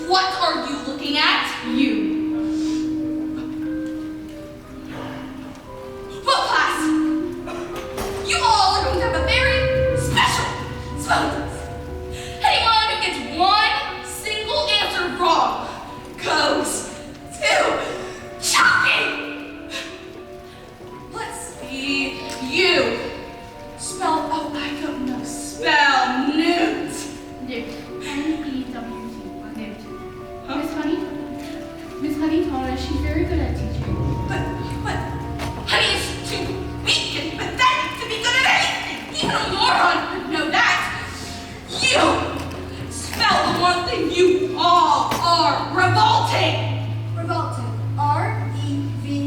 S12: What are you looking at?
S6: You.
S12: Well, class, you all are going to have a very special spelling test. Anyone who gets one single answer wrong goes to shocking. Let's see. You spell, oh, I don't know, spell newt.
S6: Newt. N-E-W-T. Newt. Miss Honey told us she's very good at teaching.
S12: But Honey is too weak and pathetic to be good at anything. Even a moron would know that. You spell the one thing you all are revolting.
S8: Revolting. R-E-V-O-L-T-I-N-G.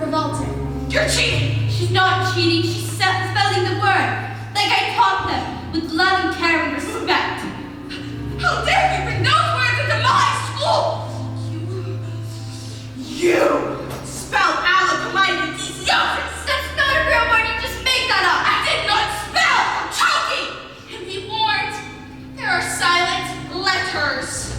S8: Revolting.
S12: You're cheating.
S6: She's not cheating. She's spelling the word. Like I taught them. With love and care and respect.
S12: How dare you bring those words into my school? You spell allocomminodesiosis.
S6: That's not a real word. You just made that up.
S12: I did not spell. I'm choking. And be warned, there are silent letters.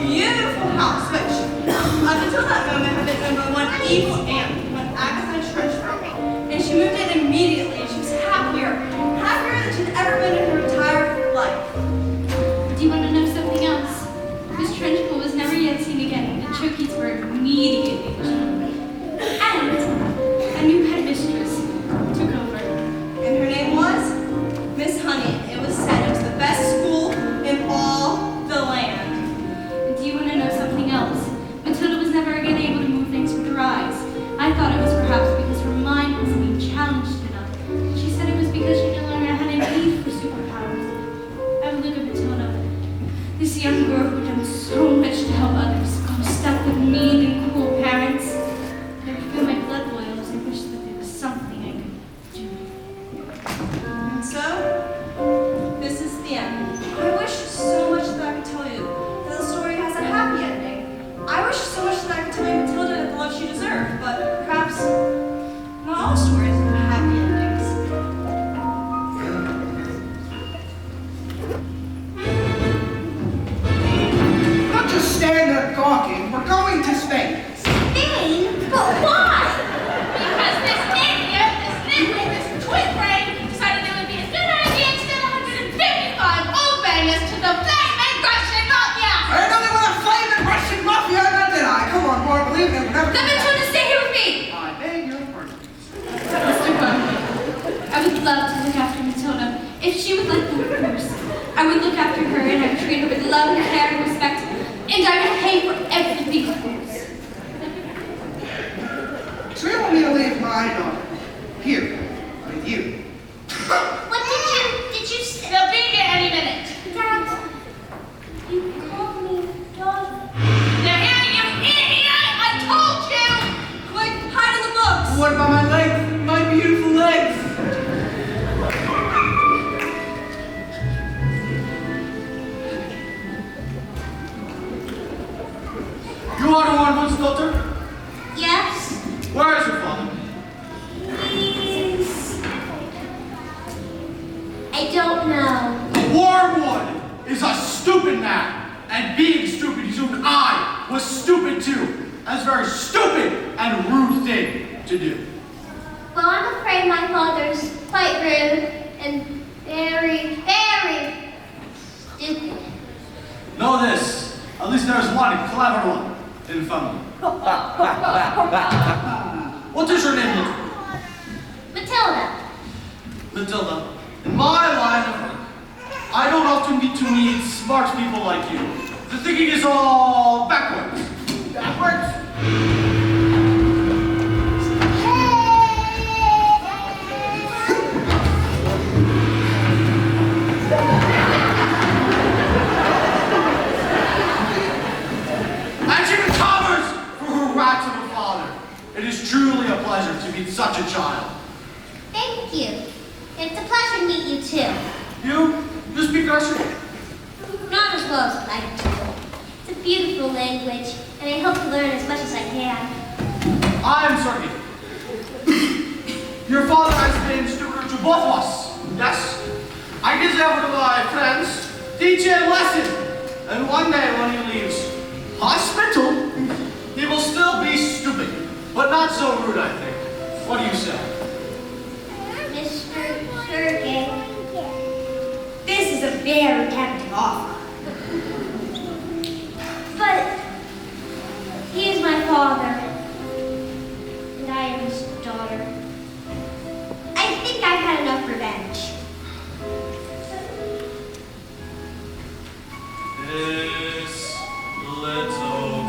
S8: beautiful house, which up until that moment had been owned by one evil aunt, one Agatha Trunchbull. And she moved in immediately, and she was happier than she'd ever been in her entire life.
S6: Do you want to know something else? Miss Trunchbull was never yet seen again. The turkeys were immediately destroyed. And a new headmistress took over.
S8: And her name was Miss Honey. It was said it was the best school in all the land.
S6: Do you want to know something else? Matilda was never again able to move things with her eyes. I thought it was perhaps because her mind wasn't being challenged enough. She said it was because she no longer had any need for superpowers. I would look at Matilda, this young girl who had done so much to help others, stuck with mean and cruel parents. And I would feel my blood boil as I wished that there was something I could do.
S8: And so, this is the end. I wish so much that I could tell you that the story has a happy ending. I wish so much that I could tell you Matilda had the love she deserved, but perhaps not all stories have happy endings.
S5: Not just stand there gawking. We're going to Spain.
S11: Spain? But why?
S12: Because this idiot, this nitwit, this twin brain decided it would be a good idea to send 155 old bangers to the flaming Russian mafia!
S5: I didn't know they were the flaming Russian mafia, now did I? Come on, boy, believe me, we'll never
S12: Let Matilda stay here with me!
S5: I beg your pardon.
S6: Mr. Koffler, I would love to look after Matilda. If she would like me, of course. I would look after her and I would treat her with love and care and respect. And I would pay for everything, of course.
S5: So you want me to leave my daughter here with you?
S11: What did you say?
S12: They'll be here any minute.
S11: Dad, you called me daughter.
S12: They're here, you idiot! I told you!
S8: Quick, hide in the books!
S4: What about my legs? My beautiful legs?
S9: You are the Wormwood's daughter?
S11: Yes.
S9: Where is your father?
S11: I don't know.
S9: Wormwood is a stupid man. And being stupid, even I was stupid too. That's a very stupid and rude thing to do.
S11: Well, I'm afraid my father's quite rude and very, very stupid.
S9: Know this. At least there's one clever one in the family. What is your name, little?
S11: Matilda.
S9: Matilda? In my line of work, I don't often get to meet smart people like you. The thinking is all backwards. Backwards? And she recovers for her rats of a father. It is truly a pleasure to meet such a child.
S11: Thank you. It's a pleasure to meet you too.
S9: You speak Russian?
S11: Not as well as I'd like to. It's a beautiful language, and I hope to learn as much as I can.
S9: I am Serena. Your father has been steward to both of us, yes? I deserve to my friends teach him a lesson. And one day when he leaves hospital, he will still be stupid, but not so rude, I think. What do you say?
S11: Mr. Sergey, this is a very tempting offer. But he is my father, and I am his daughter. I think I've had enough revenge.
S9: This little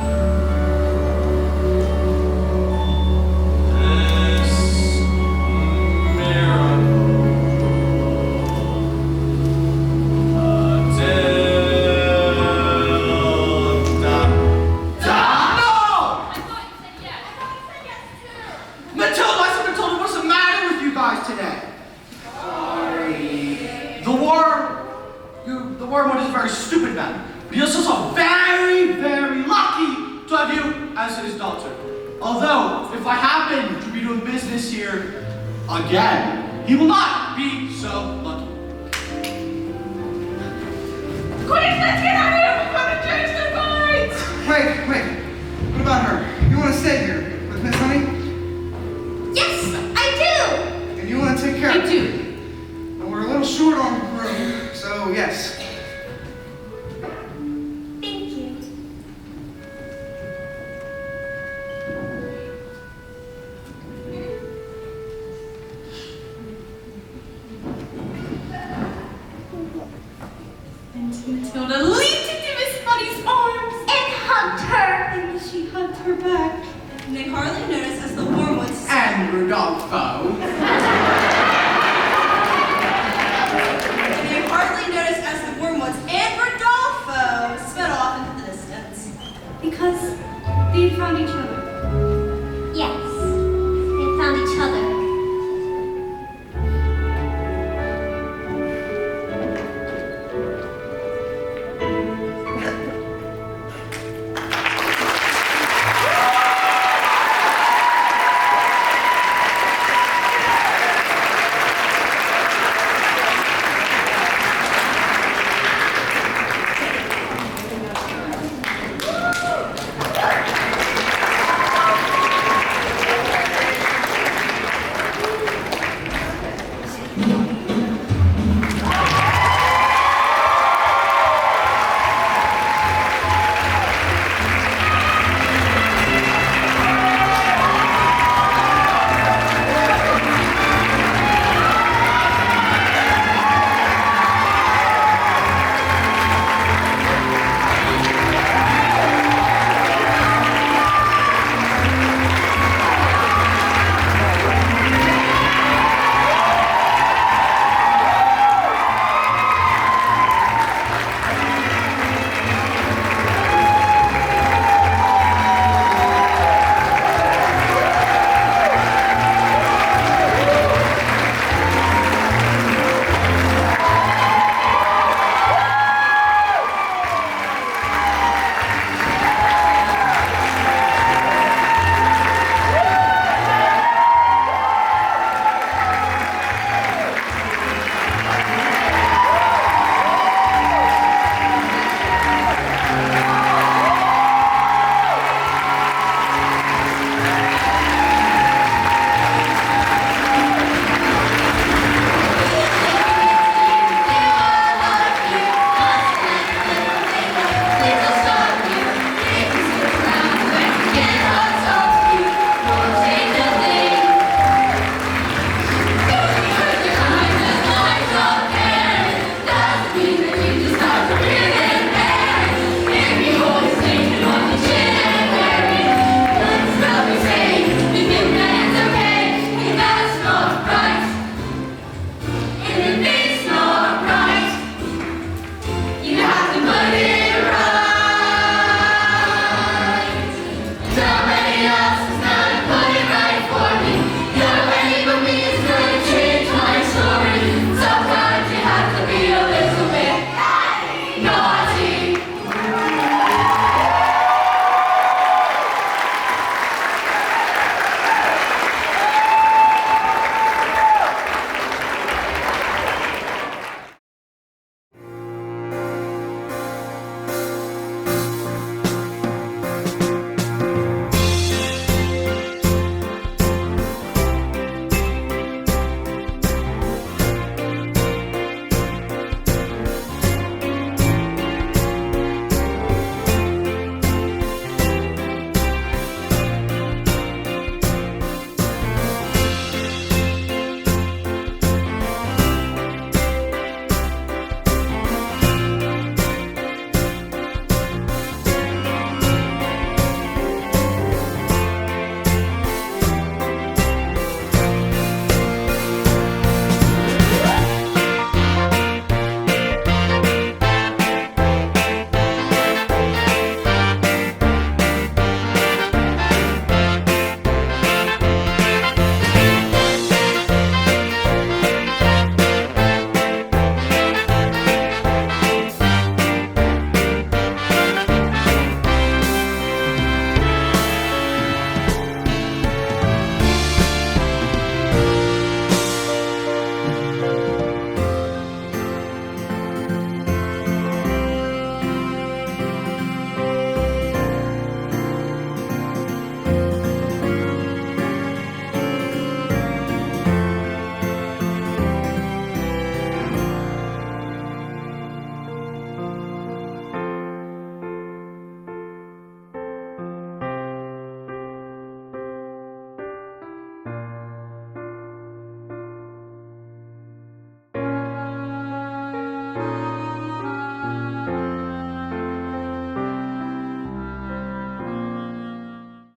S9: Wormwood is a very stupid man, but he is also very, very lucky to have you as his daughter. Although, if I happen to be doing business here again, he will not be so lucky.
S12: Quick, let's get out of here before the drinks are minds!
S13: Rodolfo.
S8: And they hardly noticed as the Wormwoods and Rodolfo sped off into the distance.
S6: Because they had found each other.